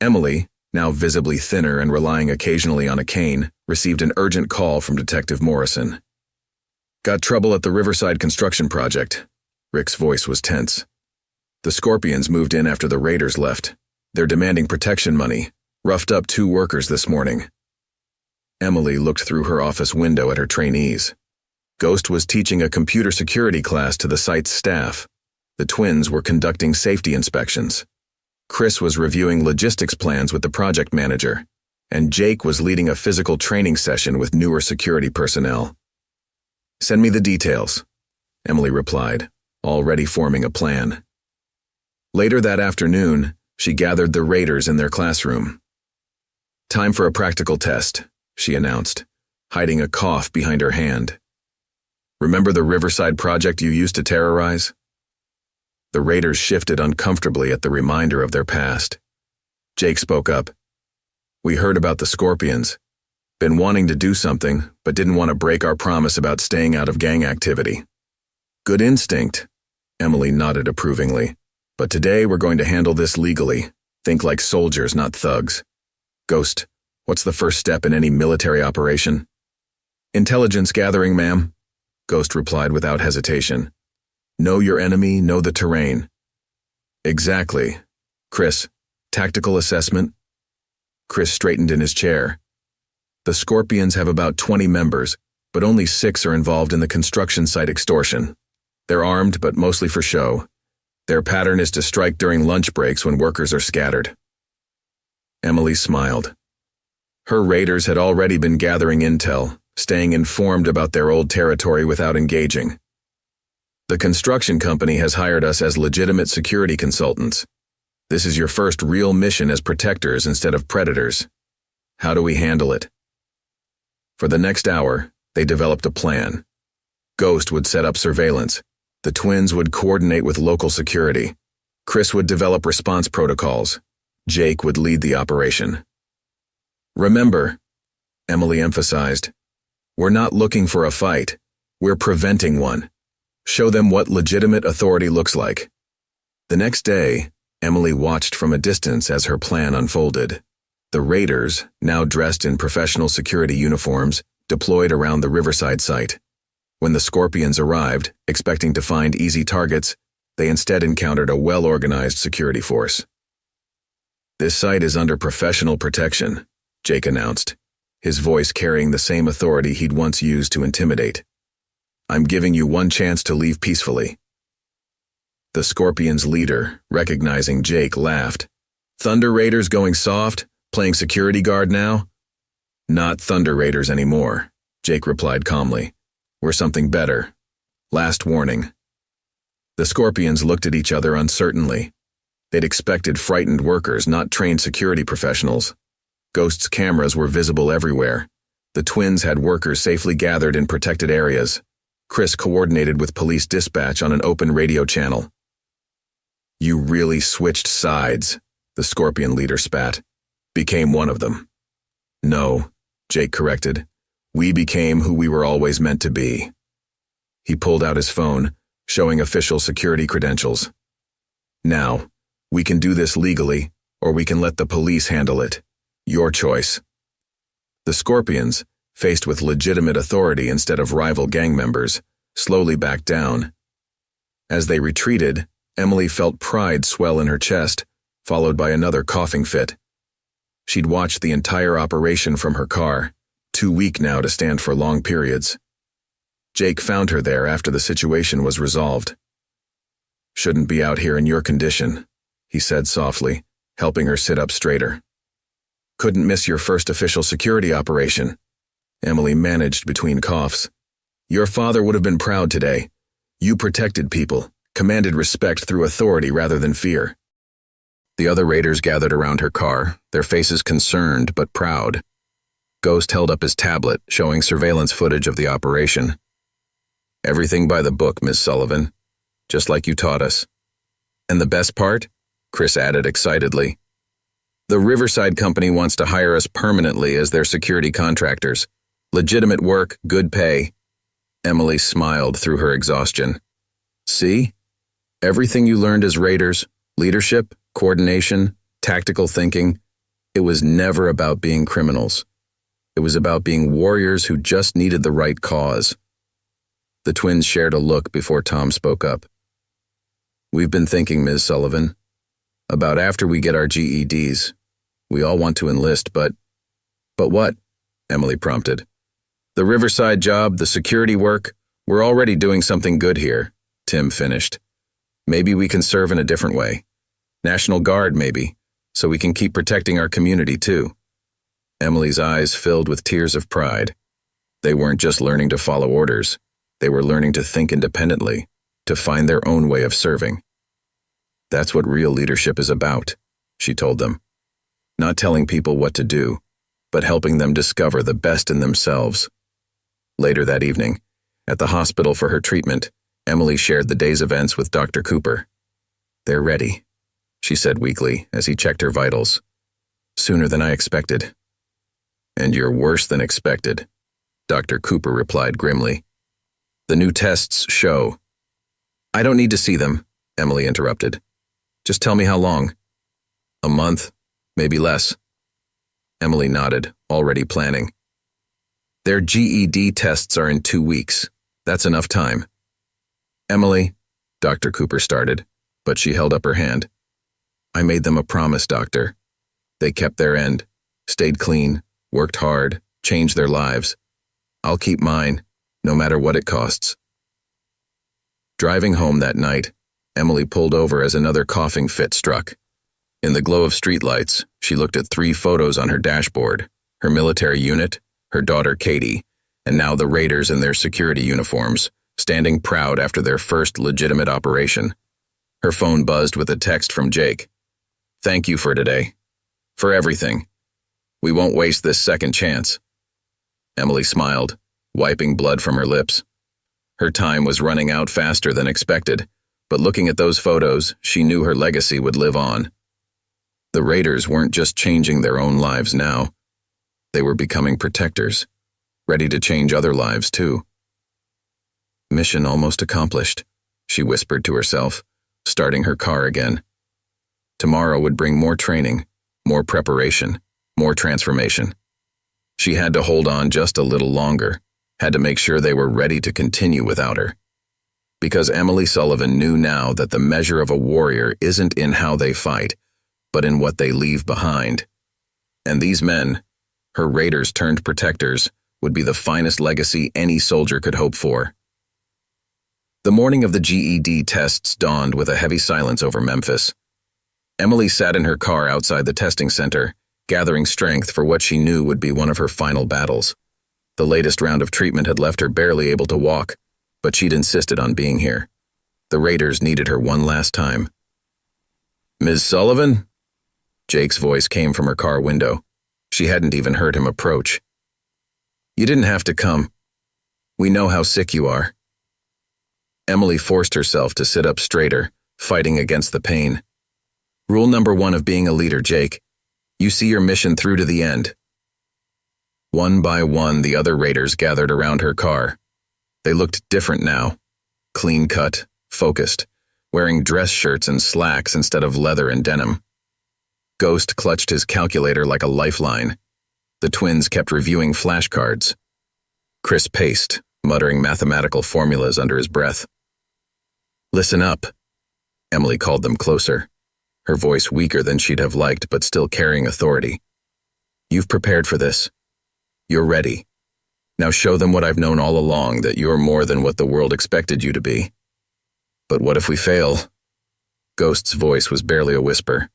Speaker 1: Emily, now visibly thinner and relying occasionally on a cane, received an urgent call from Detective Morrison. "Got trouble at the Riverside construction project." Rick's voice was tense. "The Scorpions moved in after the raiders left. They're demanding protection money, roughed up 2 workers this morning." Emily looked through her office window at her trainees. Ghost was teaching a computer security class to the site's staff. The twins were conducting safety inspections. Chris was reviewing logistics plans with the project manager, and Jake was leading a physical training session with newer security personnel. "Send me the details," Emily replied, already forming a plan. Later that afternoon, she gathered the raiders in their classroom. "Time for a practical test," she announced, hiding a cough behind her hand. "Remember the Riverside project you used to terrorize?" The raiders shifted uncomfortably at the reminder of their past. Jake spoke up. "We heard about the Scorpions. Been wanting to do something, but didn't want to break our promise about staying out of gang activity." "Good instinct," Emily nodded approvingly. "But today we're going to handle this legally. Think like soldiers, not thugs. Ghost, what's the first step in any military operation?" "Intelligence gathering, ma'am," Ghost replied without hesitation. "Know your enemy, know the terrain." "Exactly. Chris, tactical assessment?" Chris straightened in his chair. "The Scorpions have about 20 members, but only 6 are involved in the construction site extortion. They're armed, but mostly for show. Their pattern is to strike during lunch breaks when workers are scattered." Emily smiled. Her raiders had already been gathering intel, staying informed about their old territory without engaging. "The construction company has hired us as legitimate security consultants. This is your first real mission as protectors instead of predators. How do we handle it?" For the next hour, they developed a plan. Ghost would set up surveillance. The twins would coordinate with local security. Chris would develop response protocols. Jake would lead the operation. "Remember," Emily emphasized. We're not looking for a fight. We're preventing one. Show them what legitimate authority looks like. The next day, Emily watched from a distance as her plan unfolded. The raiders, now dressed in professional security uniforms, deployed around the Riverside site. When the Scorpions arrived, expecting to find easy targets, they instead encountered a well-organized security force. This site is under professional protection, Jake announced, his voice carrying the same authority he'd once used to intimidate. I'm giving you one chance to leave peacefully. The Scorpions' leader, recognizing Jake, laughed. Thunder Raiders going soft, playing security guard now? Not Thunder Raiders anymore, Jake replied calmly. We're something better. Last warning. The Scorpions looked at each other uncertainly. They'd expected frightened workers, not trained security professionals. Ghost's cameras were visible everywhere. The twins had workers safely gathered in protected areas. Chris coordinated with police dispatch on an open radio channel. You really switched sides, the Scorpion leader spat. Became one of them. No, Jake corrected. We became who we were always meant to be. He pulled out his phone, showing official security credentials. Now, we can do this legally, or we can let the police handle it. Your choice. The Scorpions, faced with legitimate authority instead of rival gang members, slowly backed down. As they retreated, Emily felt pride swell in her chest, followed by another coughing fit. She'd watched the entire operation from her car, too weak now to stand for long periods. Jake found her there after the situation was resolved. Shouldn't be out here in your condition, he said softly, helping her sit up straighter. Couldn't miss your first official security operation, Emily managed between coughs. Your father would have been proud today. You protected people, commanded respect through authority rather than fear. The other raiders gathered around her car, their faces concerned but proud. Ghost held up his tablet, showing surveillance footage of the operation. Everything by the book, Ms. Sullivan, just like you taught us. And the best part? Chris added excitedly. The Riverside Company wants to hire us permanently as their security contractors. Legitimate work, good pay. Emily smiled through her exhaustion. See? Everything you learned as raiders, leadership, coordination, tactical thinking, it was never about being criminals. It was about being warriors who just needed the right cause. The twins shared a look before Tom spoke up. We've been thinking, Ms. Sullivan, about after we get our GEDs. We all want to enlist, but what? Emily prompted. The Riverside job, the security work, we're already doing something good here, Tim finished. Maybe we can serve in a different way. National Guard, maybe, so we can keep protecting our community too. Emily's eyes filled with tears of pride. They weren't just learning to follow orders. They were learning to think independently, to find their own way of serving. That's what real leadership is about, she told them. Not telling people what to do, but helping them discover the best in themselves. Later that evening, at the hospital for her treatment, Emily shared the day's events with Dr. Cooper. They're ready, she said weakly as he checked her vitals. Sooner than I expected. And you're worse than expected, Dr. Cooper replied grimly. The new tests show. I don't need to see them, Emily interrupted. Just tell me how long. A month, maybe less. Emily nodded, already planning. Their GED tests are in 2 weeks. That's enough time. Emily, Dr. Cooper started, but she held up her hand. I made them a promise, doctor. They kept their end, stayed clean, worked hard, changed their lives. I'll keep mine, no matter what it costs. Driving home that night, Emily pulled over as another coughing fit struck. In the glow of streetlights, she looked at 3 photos on her dashboard, her military unit, her daughter Katie, and now the raiders in their security uniforms, standing proud after their first legitimate operation. Her phone buzzed with a text from Jake. Thank you for today. For everything. We won't waste this second chance. Emily smiled, wiping blood from her lips. Her time was running out faster than expected, but looking at those photos, she knew her legacy would live on. The raiders weren't just changing their own lives now. They were becoming protectors, ready to change other lives too. Mission almost accomplished, she whispered to herself, starting her car again. Tomorrow would bring more training, more preparation, more transformation. She had to hold on just a little longer, had to make sure they were ready to continue without her. Because Emily Sullivan knew now that the measure of a warrior isn't in how they fight, but in what they leave behind. And these men, her raiders turned protectors, would be the finest legacy any soldier could hope for. The morning of the GED tests dawned with a heavy silence over Memphis. Emily sat in her car outside the testing center, gathering strength for what she knew would be one of her final battles. The latest round of treatment had left her barely able to walk, but she'd insisted on being here. The raiders needed her one last time. "Ms. Sullivan?" Jake's voice came from her car window. She hadn't even heard him approach. "You didn't have to come. We know how sick you are." Emily forced herself to sit up straighter, fighting against the pain. "Rule number 1 of being a leader, Jake. You see your mission through to the end." One by one, the other raiders gathered around her car. They looked different now. Clean-cut, focused, wearing dress shirts and slacks instead of leather and denim. Ghost clutched his calculator like a lifeline. The twins kept reviewing flashcards. Chris paced, muttering mathematical formulas under his breath. "Listen up." Emily called them closer, her voice weaker than she'd have liked but still carrying authority. "You've prepared for this. You're ready. Now show them what I've known all along, that you're more than what the world expected you to be." "But what if we fail?" Ghost's voice was barely a whisper.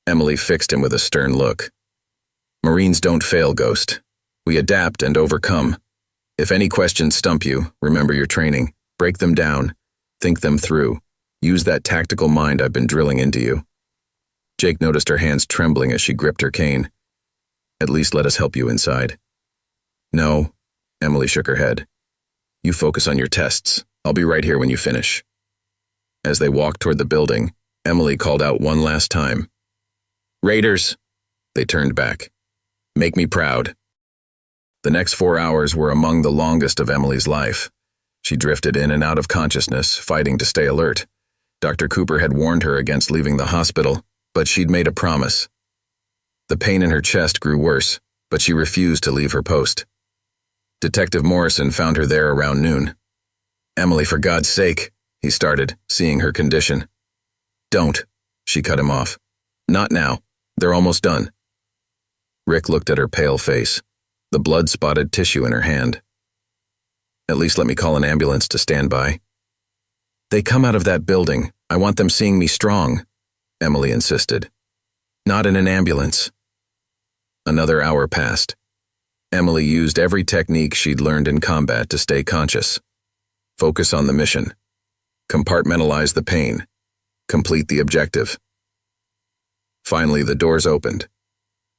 Speaker 1: Emily fixed him with a stern look. "Marines don't fail, Ghost. We adapt and overcome. If any questions stump you, remember your training. Break them down. Think them through. Use that tactical mind I've been drilling into you." Jake noticed her hands trembling as she gripped her cane. "At least let us help you inside." "No," Emily shook her head. "You focus on your tests. I'll be right here when you finish." As they walked toward the building, Emily called out one last time. "Raiders!" They turned back. "Make me proud." The next 4 hours were among the longest of Emily's life. She drifted in and out of consciousness, fighting to stay alert. Dr. Cooper had warned her against leaving the hospital, but she'd made a promise. The pain in her chest grew worse, but she refused to leave her post. Detective Morrison found her there around noon. "Emily, for God's sake," he started, seeing her condition. "Don't," she cut him off. "Not now. They're almost done." Rick looked at her pale face, the blood-spotted tissue in her hand. "At least let me call an ambulance to stand by." "They come out of that building. I want them seeing me strong," Emily insisted. "Not in an ambulance." Another hour passed. Emily used every technique she'd learned in combat to stay conscious. Focus on the mission. Compartmentalize the pain. Complete the objective. Finally, the doors opened.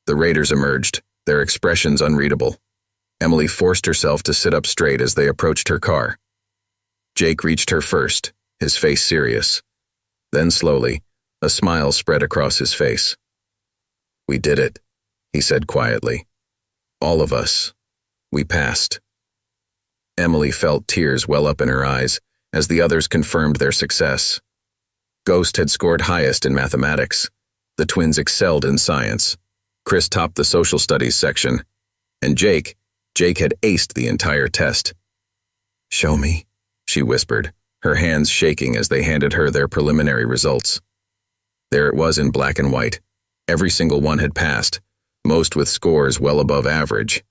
Speaker 1: The raiders emerged, their expressions unreadable. Emily forced herself to sit up straight as they approached her car. Jake reached her first, his face serious. Then slowly, a smile spread across his face. "We did it," he said quietly. "All of us. We passed." Emily felt tears well up in her eyes as the others confirmed their success. Ghost had scored highest in mathematics. The twins excelled in science. Chris topped the social studies section. And Jake had aced the entire test. "Show me," she whispered, her hands shaking as they handed her their preliminary results. There it was in black and white. Every single one had passed, most with scores well above average.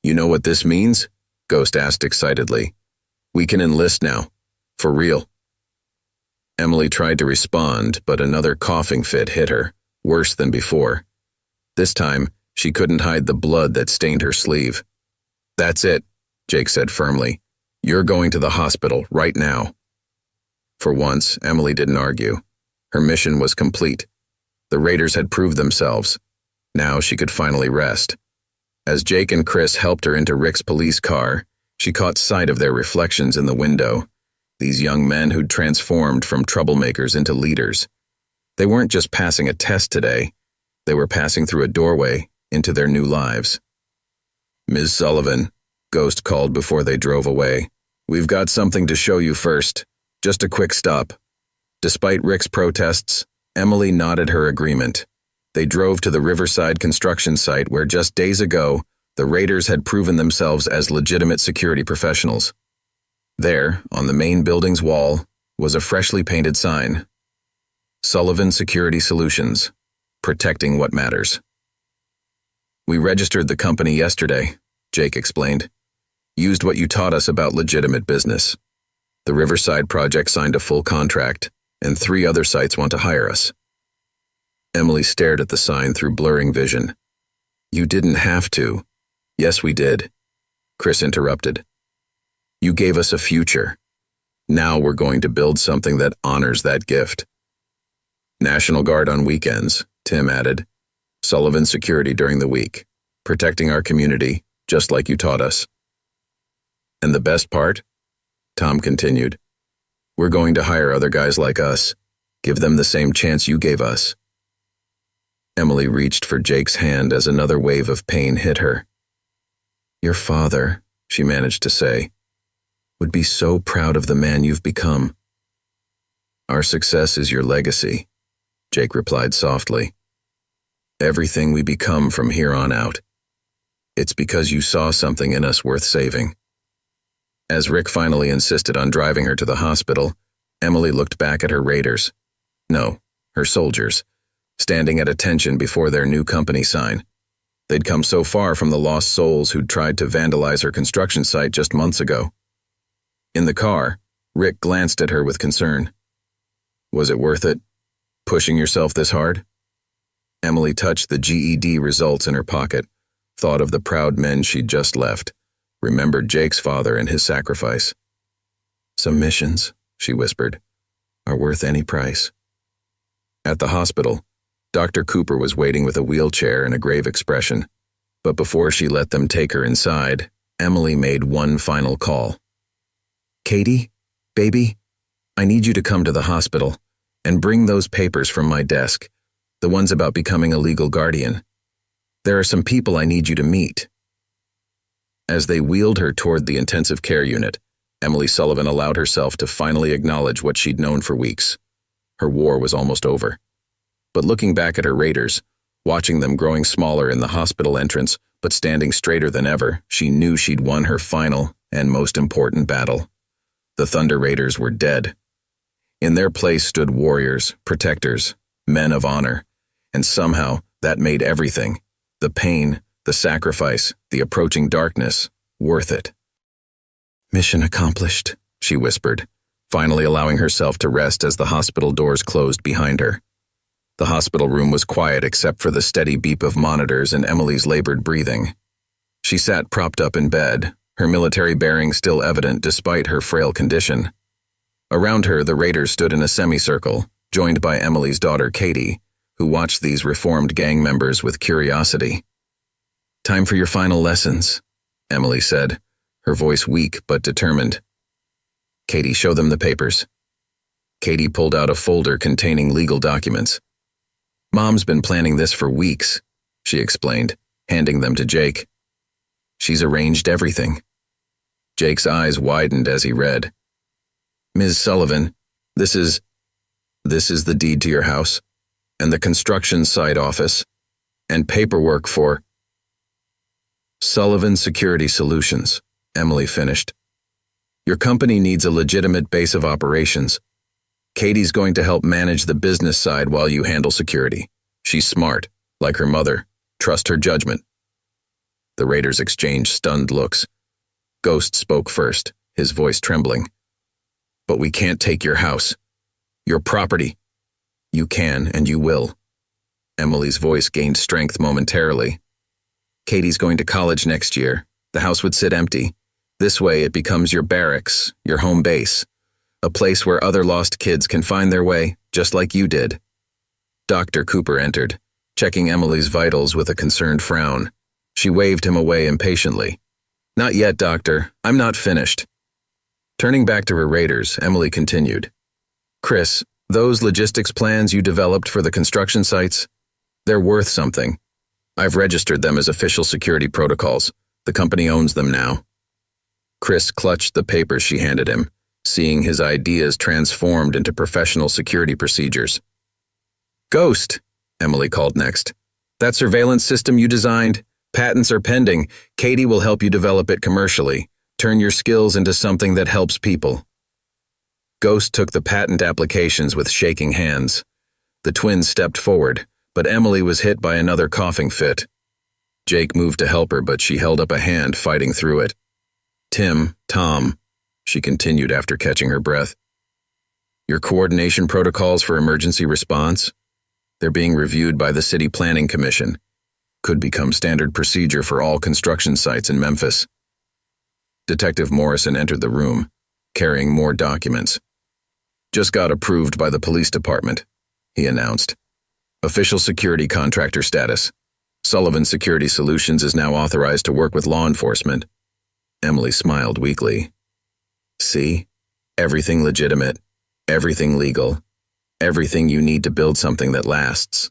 Speaker 1: "You know what this means?" Ghost asked excitedly. "We can enlist now. For real." Emily tried to respond, but another coughing fit hit her, worse than before. This time, she couldn't hide the blood that stained her sleeve. "That's it," Jake said firmly. "You're going to the hospital right now." For once, Emily didn't argue. Her mission was complete. The raiders had proved themselves. Now she could finally rest. As Jake and Chris helped her into Rick's police car, she caught sight of their reflections in the window. These young men who'd transformed from troublemakers into leaders. They weren't just passing a test today. They were passing through a doorway into their new lives. Ms. Sullivan, Ghost called before they drove away. We've got something to show you first. Just a quick stop. Despite Rick's protests, Emily nodded her agreement. They drove to the Riverside construction site where just days ago, the raiders had proven themselves as legitimate security professionals. There, on the main building's wall, was a freshly painted sign. Sullivan Security Solutions, protecting what matters. We registered the company yesterday, Jake explained. Used what you taught us about legitimate business. The Riverside project signed a full contract, and 3 other sites want to hire us. Emily stared at the sign through blurring vision. You didn't have to. Yes, we did. Chris interrupted. You gave us a future. Now we're going to build something that honors that gift. National Guard on weekends, Tim added. Sullivan security during the week, protecting our community, just like you taught us. And the best part? Tom continued. We're going to hire other guys like us, give them the same chance you gave us. Emily reached for Jake's hand as another wave of pain hit her. Your father, she managed to say, would be so proud of the man you've become. Our success is your legacy, Jake replied softly. Everything we become from here on out. It's because you saw something in us worth saving. As Rick finally insisted on driving her to the hospital, Emily looked back at her raiders. No, her soldiers, standing at attention before their new company sign. They'd come so far from the lost souls who'd tried to vandalize her construction site just months ago. In the car, Rick glanced at her with concern. Was it worth it? Pushing yourself this hard? Emily touched the GED results in her pocket, thought of the proud men she'd just left, remembered Jake's father and his sacrifice. Some missions, she whispered, are worth any price. At the hospital, Dr. Cooper was waiting with a wheelchair and a grave expression, but before she let them take her inside, Emily made one final call. Katie, baby, I need you to come to the hospital and bring those papers from my desk, the ones about becoming a legal guardian. There are some people I need you to meet. As they wheeled her toward the intensive care unit, Emily Sullivan allowed herself to finally acknowledge what she'd known for weeks. Her war was almost over. But looking back at her raiders, watching them growing smaller in the hospital entrance but standing straighter than ever, she knew she'd won her final and most important battle. The Thunder Raiders were dead. In their place stood warriors, protectors, men of honor, and somehow that made everything, the pain, the sacrifice, the approaching darkness, worth it. Mission accomplished, she whispered, finally allowing herself to rest as the hospital doors closed behind her. The hospital room was quiet except for the steady beep of monitors and Emily's labored breathing. She sat propped up in bed, her military bearings still evident despite her frail condition. Around her, the raiders stood in a semicircle, joined by Emily's daughter Katie, who watched these reformed gang members with curiosity. Time for your final lessons, Emily said, her voice weak but determined. Katie, show them the papers. Katie pulled out a folder containing legal documents. Mom's been planning this for weeks, she explained, handing them to Jake. She's arranged everything. Jake's eyes widened as he read. Ms. Sullivan, this is the deed to your house, and the construction site office, and paperwork for Sullivan Security Solutions, Emily finished. Your company needs a legitimate base of operations. Katie's going to help manage the business side while you handle security. She's smart, like her mother. Trust her judgment. The raiders exchanged stunned looks. Ghost spoke first, his voice trembling. But we can't take your house. Your property. You can and you will. Emily's voice gained strength momentarily. Katie's going to college next year. The house would sit empty. This way it becomes your barracks, your home base. A place where other lost kids can find their way, just like you did. Dr. Cooper entered, checking Emily's vitals with a concerned frown. She waved him away impatiently. Not yet, Doctor. I'm not finished. Turning back to her raiders, Emily continued. Chris, those logistics plans you developed for the construction sites, they're worth something. I've registered them as official security protocols, The company owns them now. Chris clutched the papers she handed him, seeing his ideas transformed into professional security procedures. Ghost, Emily called next. That surveillance system you designed? Patents are pending. Katie will help you develop it commercially. Turn your skills into something that helps people. Ghost took the patent applications with shaking hands. The twins stepped forward, but Emily was hit by another coughing fit. Jake moved to help her, but she held up a hand, fighting through it. Tom, she continued after catching her breath. Your coordination protocols for emergency response? They're being reviewed by the City Planning Commission. Could become standard procedure for all construction sites in Memphis. Detective Morrison entered the room, carrying more documents. Just got approved by the police department, he announced. Official security contractor status. Sullivan Security Solutions is now authorized to work with law enforcement. Emily smiled weakly. See? Everything legitimate, everything legal, everything you need to build something that lasts.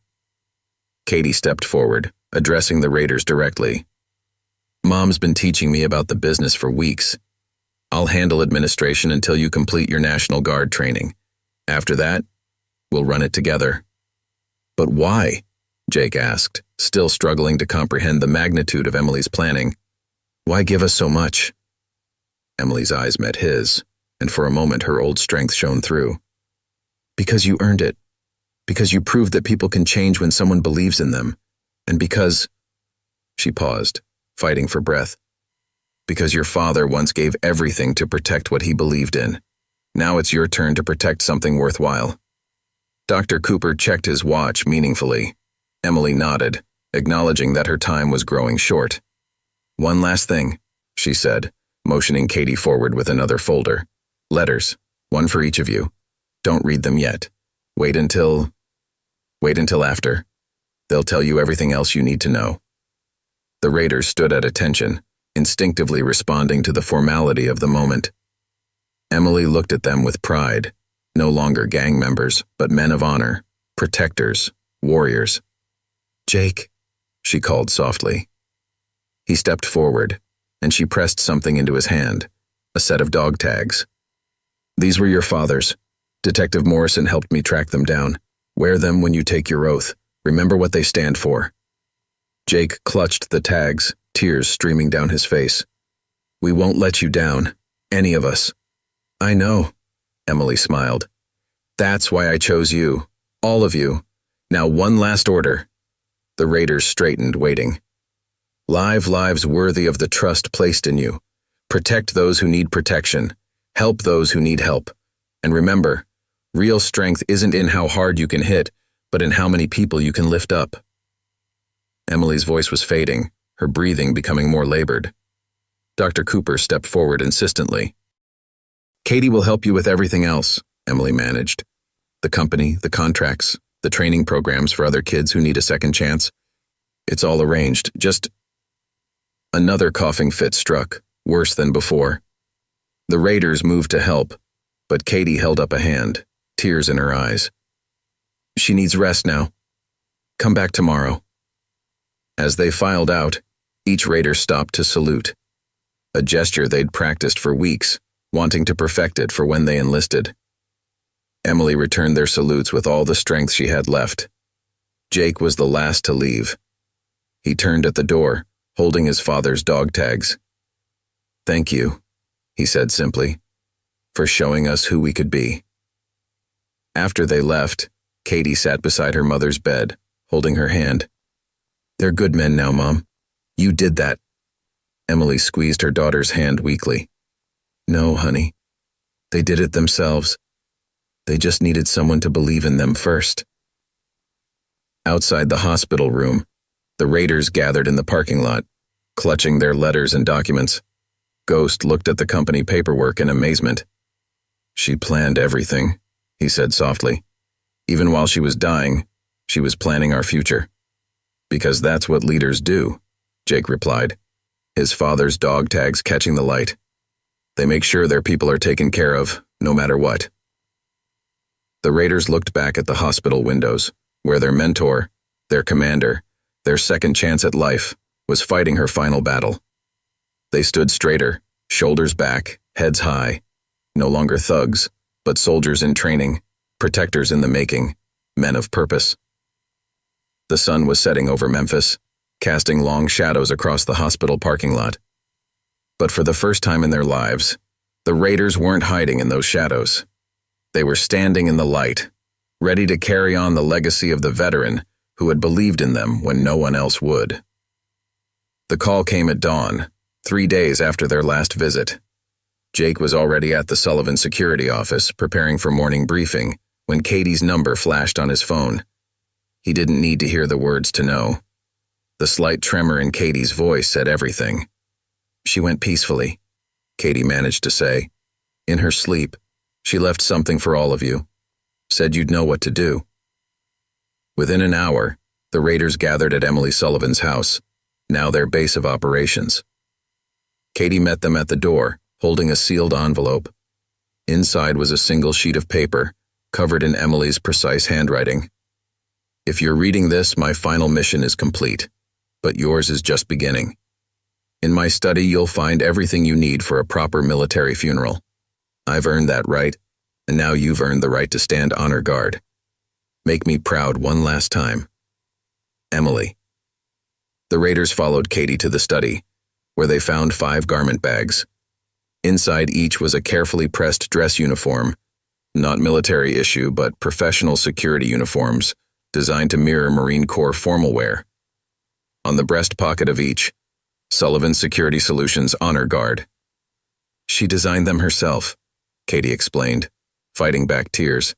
Speaker 1: Katie stepped forward, addressing the raiders directly. Mom's been teaching me about the business for weeks. I'll handle administration until you complete your National Guard training. After that, we'll run it together. But why? Jake asked, still struggling to comprehend the magnitude of Emily's planning. Why give us so much? Emily's eyes met his, and for a moment her old strength shone through. Because you earned it. Because you proved that people can change when someone believes in them. And because... She paused, fighting for breath. Because your father once gave everything to protect what he believed in. Now it's your turn to protect something worthwhile. Dr. Cooper checked his watch meaningfully. Emily nodded, acknowledging that her time was growing short. One last thing, she said, motioning Katie forward with another folder. Letters, one for each of you. Don't read them yet. Wait until after. They'll tell you everything else you need to know. The raiders stood at attention, instinctively responding to the formality of the moment. Emily looked at them with pride, no longer gang members, but men of honor, protectors, warriors. Jake, she called softly. He stepped forward, and she pressed something into his hand, a set of dog tags. These were your father's. Detective Morrison helped me track them down. Wear them when you take your oath. Remember what they stand for. Jake clutched the tags, tears streaming down his face. We won't let you down, any of us. I know, Emily smiled. That's why I chose you, all of you. Now one last order. The raiders straightened, waiting. Live lives worthy of the trust placed in you. Protect those who need protection. Help those who need help. And remember, real strength isn't in how hard you can hit, but in how many people you can lift up. Emily's voice was fading, her breathing becoming more labored. Dr. Cooper stepped forward insistently. Katie will help you with everything else, Emily managed. The company, the contracts, the training programs for other kids who need a second chance. It's all arranged, just... Another coughing fit struck, worse than before. The raiders moved to help, but Katie held up a hand, tears in her eyes. She needs rest now. Come back tomorrow. As they filed out, each raider stopped to salute, a gesture they'd practiced for weeks, wanting to perfect it for when they enlisted. Emily returned their salutes with all the strength she had left. Jake was the last to leave. He turned at the door, holding his father's dog tags. Thank you, he said simply, for showing us who we could be. After they left, Katie sat beside her mother's bed, holding her hand. They're good men now, Mom. You did that. Emily squeezed her daughter's hand weakly. No, honey. They did it themselves. They just needed someone to believe in them first. Outside the hospital room, the raiders gathered in the parking lot, clutching their letters and documents. Ghost looked at the company paperwork in amazement. She planned everything, he said softly. Even while she was dying, she was planning our future. Because that's what leaders do, Jake replied, his father's dog tags catching the light. They make sure their people are taken care of, no matter what. The raiders looked back at the hospital windows, where their mentor, their commander, their second chance at life, was fighting her final battle. They stood straighter, shoulders back, heads high, no longer thugs, but soldiers in training, protectors in the making, men of purpose. The sun was setting over Memphis, casting long shadows across the hospital parking lot. But for the first time in their lives, the Raiders weren't hiding in those shadows. They were standing in the light, ready to carry on the legacy of the veteran who had believed in them when no one else would. The call came at dawn, 3 days after their last visit. Jake was already at the Sullivan security office preparing for morning briefing when Katie's number flashed on his phone. He didn't need to hear the words to know. The slight tremor in Katie's voice said everything. She went peacefully, Katie managed to say. In her sleep, she left something for all of you. Said you'd know what to do. Within an hour, the Raiders gathered at Emily Sullivan's house, now their base of operations. Katie met them at the door, holding a sealed envelope. Inside was a single sheet of paper, covered in Emily's precise handwriting. If you're reading this, my final mission is complete, but yours is just beginning. In my study, you'll find everything you need for a proper military funeral. I've earned that right, and now you've earned the right to stand honor guard. Make me proud one last time. Emily. The Raiders followed Katie to the study, where they found 5 garment bags. Inside each was a carefully pressed dress uniform, not military issue but professional security uniforms, designed to mirror Marine Corps formal wear. On the breast pocket of each, Sullivan Security Solutions Honor Guard. She designed them herself, Katie explained, fighting back tears.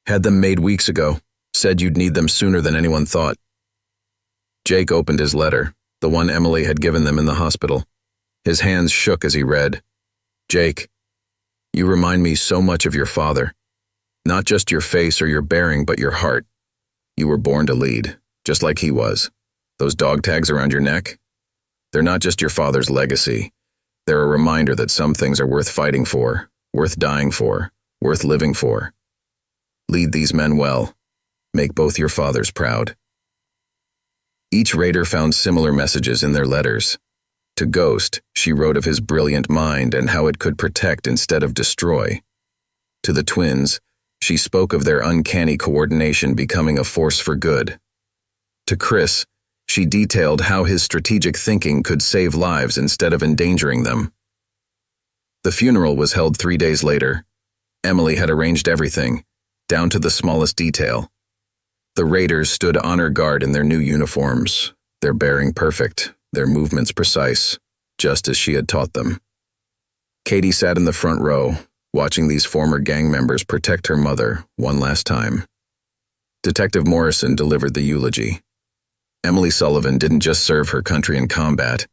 Speaker 1: Had them made weeks ago, said you'd need them sooner than anyone thought. Jake opened his letter, the one Emily had given them in the hospital. His hands shook as he read. Jake, you remind me so much of your father. Not just your face or your bearing, but your heart. You were born to lead, just like he was. Those dog tags around your neck? They're not just your father's legacy. They're a reminder that some things are worth fighting for, worth dying for, worth living for. Lead these men well. Make both your fathers proud. Each Raider found similar messages in their letters. To Ghost, she wrote of his brilliant mind and how it could protect instead of destroy. To the twins, she spoke of their uncanny coordination becoming a force for good. To Chris, she detailed how his strategic thinking could save lives instead of endangering them. The funeral was held 3 days later. Emily had arranged everything, down to the smallest detail. The Raiders stood honor guard in their new uniforms, their bearing perfect, their movements precise, just as she had taught them. Katie sat in the front row, watching these former gang members protect her mother one last time. Detective Morrison delivered the eulogy. Emily Sullivan didn't just serve her country in combat.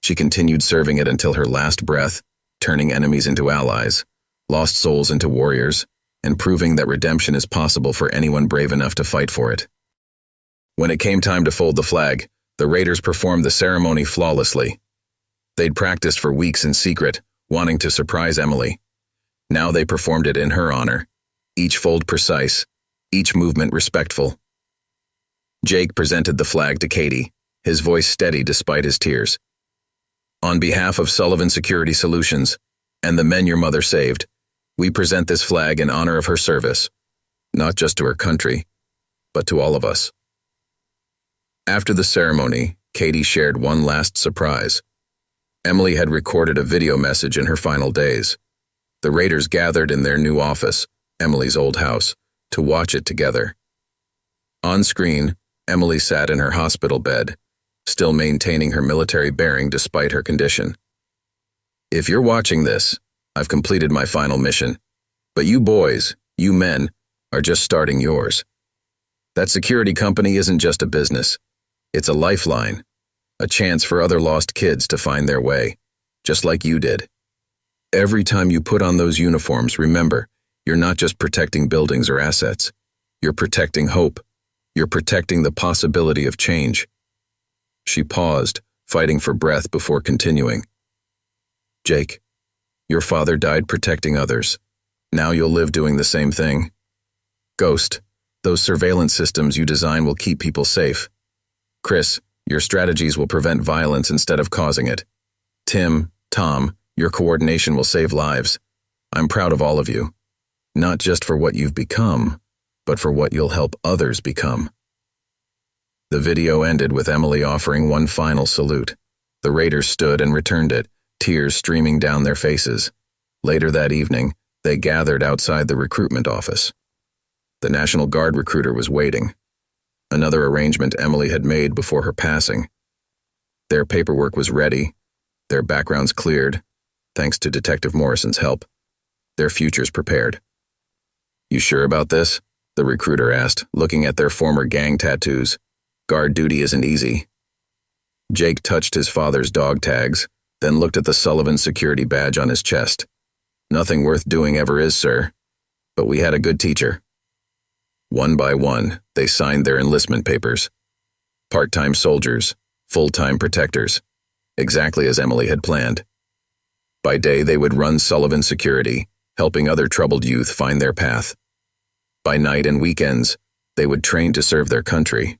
Speaker 1: She continued serving it until her last breath, turning enemies into allies, lost souls into warriors, and proving that redemption is possible for anyone brave enough to fight for it. When it came time to fold the flag, the Raiders performed the ceremony flawlessly. They'd practiced for weeks in secret, wanting to surprise Emily. Now they performed it in her honor, each fold precise, each movement respectful. Jake presented the flag to Katie, his voice steady despite his tears. On behalf of Sullivan Security Solutions and the men your mother saved, we present this flag in honor of her service, not just to her country, but to all of us. After the ceremony, Katie shared one last surprise. Emily had recorded a video message in her final days. The Raiders gathered in their new office, Emily's old house, to watch it together. On screen, Emily sat in her hospital bed, still maintaining her military bearing despite her condition. If you're watching this, I've completed my final mission, but you boys, you men, are just starting yours. That security company isn't just a business. It's a lifeline, a chance for other lost kids to find their way, just like you did. Every time you put on those uniforms, remember, you're not just protecting buildings or assets. You're protecting hope. You're protecting the possibility of change. She paused, fighting for breath before continuing. Jake, your father died protecting others. Now you'll live doing the same thing. Ghost, those surveillance systems you design will keep people safe. Chris, your strategies will prevent violence instead of causing it. Tim, Tom, your coordination will save lives. I'm proud of all of you, not just for what you've become, but for what you'll help others become. The video ended with Emily offering one final salute. The Raiders stood and returned it, tears streaming down their faces. Later that evening, they gathered outside the recruitment office. The National Guard recruiter was waiting. Another arrangement Emily had made before her passing. Their paperwork was ready, their backgrounds cleared, thanks to Detective Morrison's help. Their futures prepared. You sure about this? The recruiter asked, looking at their former gang tattoos. Guard duty isn't easy. Jake touched his father's dog tags, then looked at the Sullivan security badge on his chest. Nothing worth doing ever is, sir. But we had a good teacher. One by one, they signed their enlistment papers. Part-time soldiers, full-time protectors, exactly as Emily had planned. By day, they would run Sullivan security, helping other troubled youth find their path. By night and weekends, they would train to serve their country.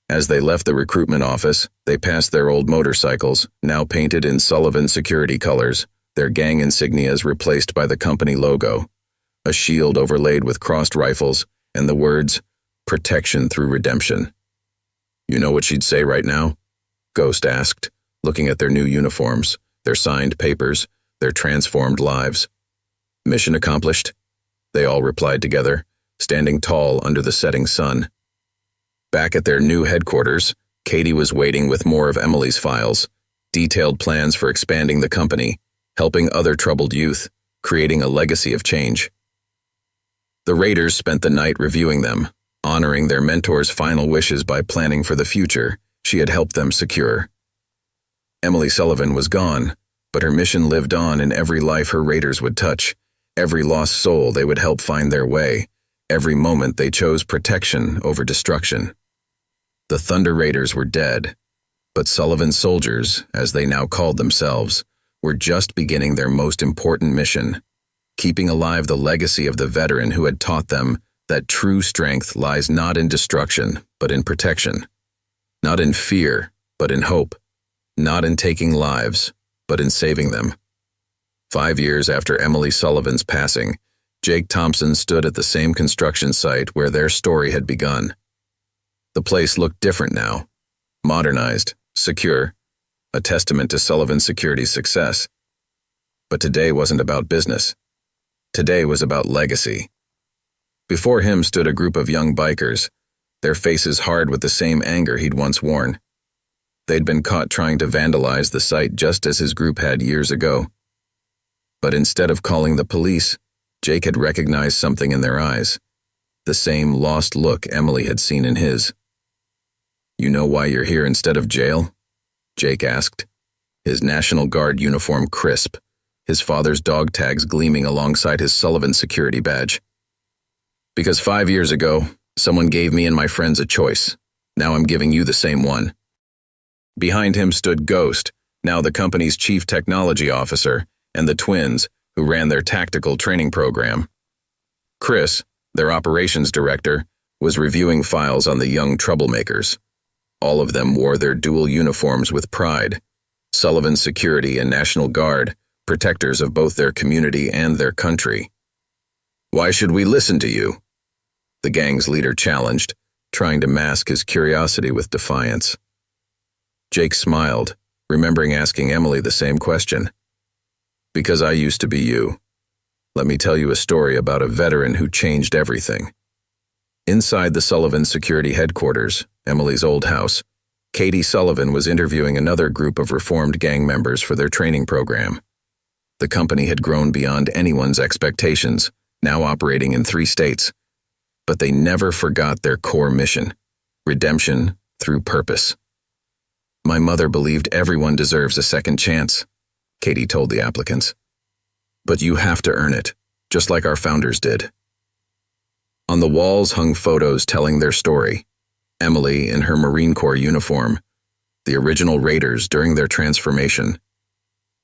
Speaker 1: As they left the recruitment office, they passed their old motorcycles, now painted in Sullivan security colors, their gang insignias replaced by the company logo, a shield overlaid with crossed rifles, and the words, "Protection through Redemption." You know what she'd say right now? Ghost asked, looking at their new uniforms, their signed papers, their transformed lives. Mission accomplished, they all replied together, standing tall under the setting sun. Back at their new headquarters, Katie was waiting with more of Emily's files, detailed plans for expanding the company, helping other troubled youth, creating a legacy of change. The Raiders spent the night reviewing them, honoring their mentor's final wishes by planning for the future she had helped them secure. Emily Sullivan was gone, but her mission lived on in every life her Raiders would touch, every lost soul they would help find their way, every moment they chose protection over destruction. The Thunder Raiders were dead, but Sullivan soldiers, as they now called themselves, were just beginning their most important mission, keeping alive the legacy of the veteran who had taught them that true strength lies not in destruction, but in protection. Not in fear, but in hope. Not in taking lives, but in saving them. 5 years after Emily Sullivan's passing, Jake Thompson stood at the same construction site where their story had begun. The place looked different now. Modernized, secure, a testament to Sullivan Security's success. But today wasn't about business. Today was about legacy. Before him stood a group of young bikers, their faces hard with the same anger he'd once worn. They'd been caught trying to vandalize the site just as his group had years ago. But instead of calling the police, Jake had recognized something in their eyes, the same lost look Emily had seen in his. "You know why you're here instead of jail?" Jake asked, his National Guard uniform crisp, his father's dog tags gleaming alongside his Sullivan security badge. "Because 5 years ago, someone gave me and my friends a choice. Now I'm giving you the same one." Behind him stood Ghost, now the company's chief technology officer, and the twins, who ran their tactical training program. Chris, their operations director, was reviewing files on the young troublemakers. All of them wore their dual uniforms with pride. Sullivan Security and National Guard, protectors of both their community and their country. "Why should we listen to you?" The gang's leader challenged, trying to mask his curiosity with defiance. Jake smiled, remembering asking Emily the same question. "Because I used to be you. Let me tell you a story about a veteran who changed everything." Inside the Sullivan Security headquarters, Emily's old house, Katie Sullivan was interviewing another group of reformed gang members for their training program. The company had grown beyond anyone's expectations, now operating in 3 states. But they never forgot their core mission: redemption through purpose. "My mother believed everyone deserves a second chance," Katie told the applicants. "But you have to earn it, just like our founders did." On the walls hung photos telling their story. Emily in her Marine Corps uniform, the original Raiders during their transformation.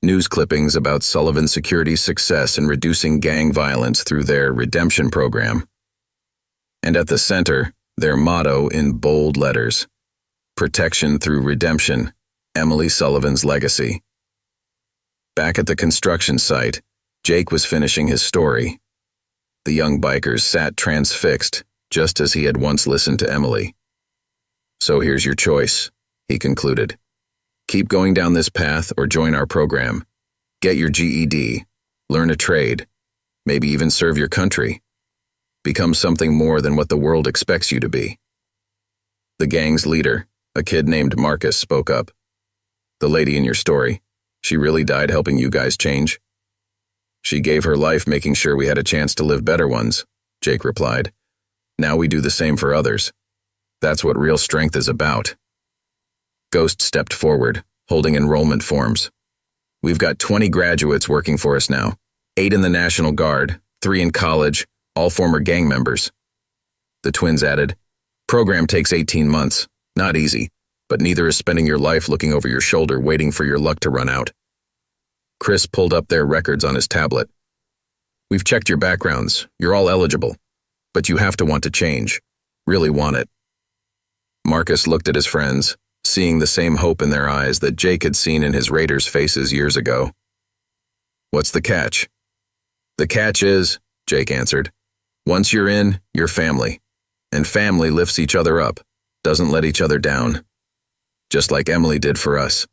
Speaker 1: News clippings about Sullivan Security's success in reducing gang violence through their redemption program. And at the center, their motto in bold letters: "Protection through Redemption, Emily Sullivan's legacy." Back at the construction site, Jake was finishing his story. The young bikers sat transfixed, just as he had once listened to Emily. "So here's your choice," he concluded. "Keep going down this path or join our program. Get your GED, learn a trade, maybe even serve your country. Become something more than what the world expects you to be." The gang's leader, a kid named Marcus, spoke up. "The lady in your story, she really died helping you guys change?" "She gave her life making sure we had a chance to live better ones," Jake replied. "Now we do the same for others. That's what real strength is about." Ghost stepped forward, holding enrollment forms. "We've got 20 graduates working for us now, 8 in the National Guard, 3 in college, all former gang members." The twins added, "Program takes 18 months. Not easy, but neither is spending your life looking over your shoulder waiting for your luck to run out." Chris pulled up their records on his tablet. "We've checked your backgrounds. You're all eligible. But you have to want to change. Really want it." Marcus looked at his friends, seeing the same hope in their eyes that Jake had seen in his Raiders' faces years ago. "What's the catch?" "The catch is," Jake answered, "once you're in, you're family. And family lifts each other up, doesn't let each other down. Just like Emily did for us."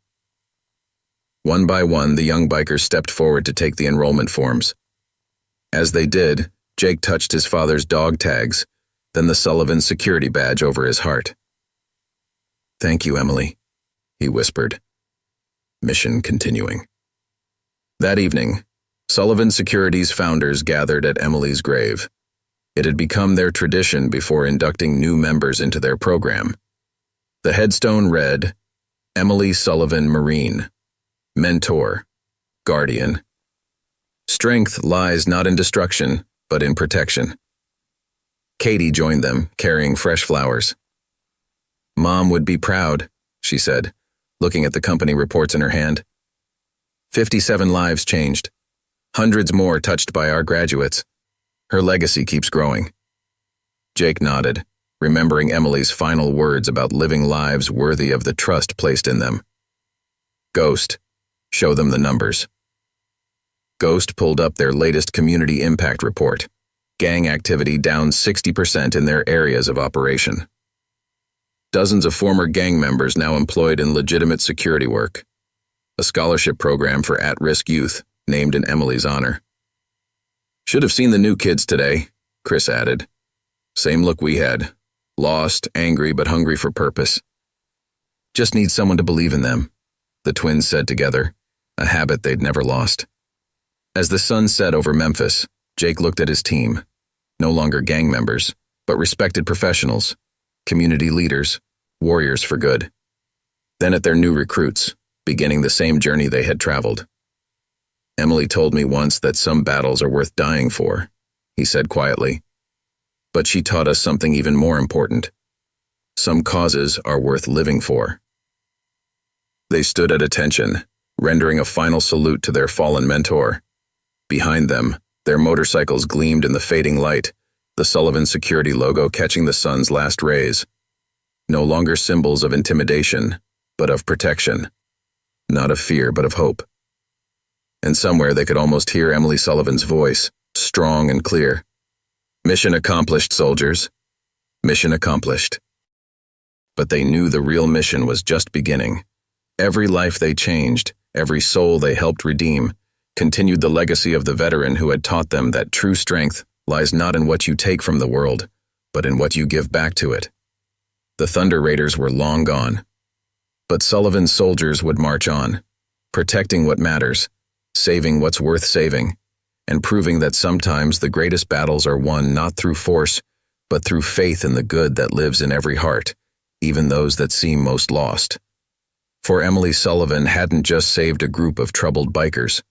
Speaker 1: One by one, the young bikers stepped forward to take the enrollment forms. As they did, Jake touched his father's dog tags, then the Sullivan security badge over his heart. "Thank you, Emily," he whispered. Mission continuing. That evening, Sullivan Security's founders gathered at Emily's grave. It had become their tradition before inducting new members into their program. The headstone read, "Emily Sullivan Marine, Mentor, Guardian. Strength lies not in destruction, but in protection." Katie joined them, carrying fresh flowers. "Mom would be proud," she said, looking at the company reports in her hand. 57 lives changed, hundreds more touched by our graduates. Her legacy keeps growing." Jake nodded, remembering Emily's final words about living lives worthy of the trust placed in them. "Ghost, show them the numbers." Ghost pulled up their latest community impact report. Gang activity down 60% in their areas of operation. Dozens of former gang members now employed in legitimate security work. A scholarship program for at-risk youth, named in Emily's honor. "Should have seen the new kids today," Chris added. "Same look we had. Lost, angry, but hungry for purpose. Just need someone to believe in them," the twins said together, a habit they'd never lost. As the sun set over Memphis, Jake looked at his team. No longer gang members, but respected professionals, community leaders, warriors for good. Then at their new recruits, beginning the same journey they had traveled. "Emily told me once that some battles are worth dying for," he said quietly. "But she taught us something even more important. Some causes are worth living for." They stood at attention, rendering a final salute to their fallen mentor. Behind them, their motorcycles gleamed in the fading light, the Sullivan Security logo catching the sun's last rays. No longer symbols of intimidation, but of protection. Not of fear, but of hope. And somewhere they could almost hear Emily Sullivan's voice, strong and clear. "Mission accomplished, soldiers. Mission accomplished." But they knew the real mission was just beginning. Every life they changed, every soul they helped redeem, continued the legacy of the veteran who had taught them that true strength lies not in what you take from the world, but in what you give back to it. The Thunder Raiders were long gone. But Sullivan's soldiers would march on, protecting what matters, saving what's worth saving, and proving that sometimes the greatest battles are won not through force, but through faith in the good that lives in every heart, even those that seem most lost. For Emily Sullivan hadn't just saved a group of troubled bikers.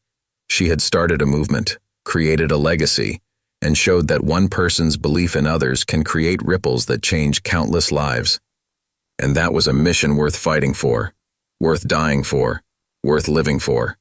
Speaker 1: She had started a movement, created a legacy, and showed that one person's belief in others can create ripples that change countless lives. And that was a mission worth fighting for, worth dying for, worth living for.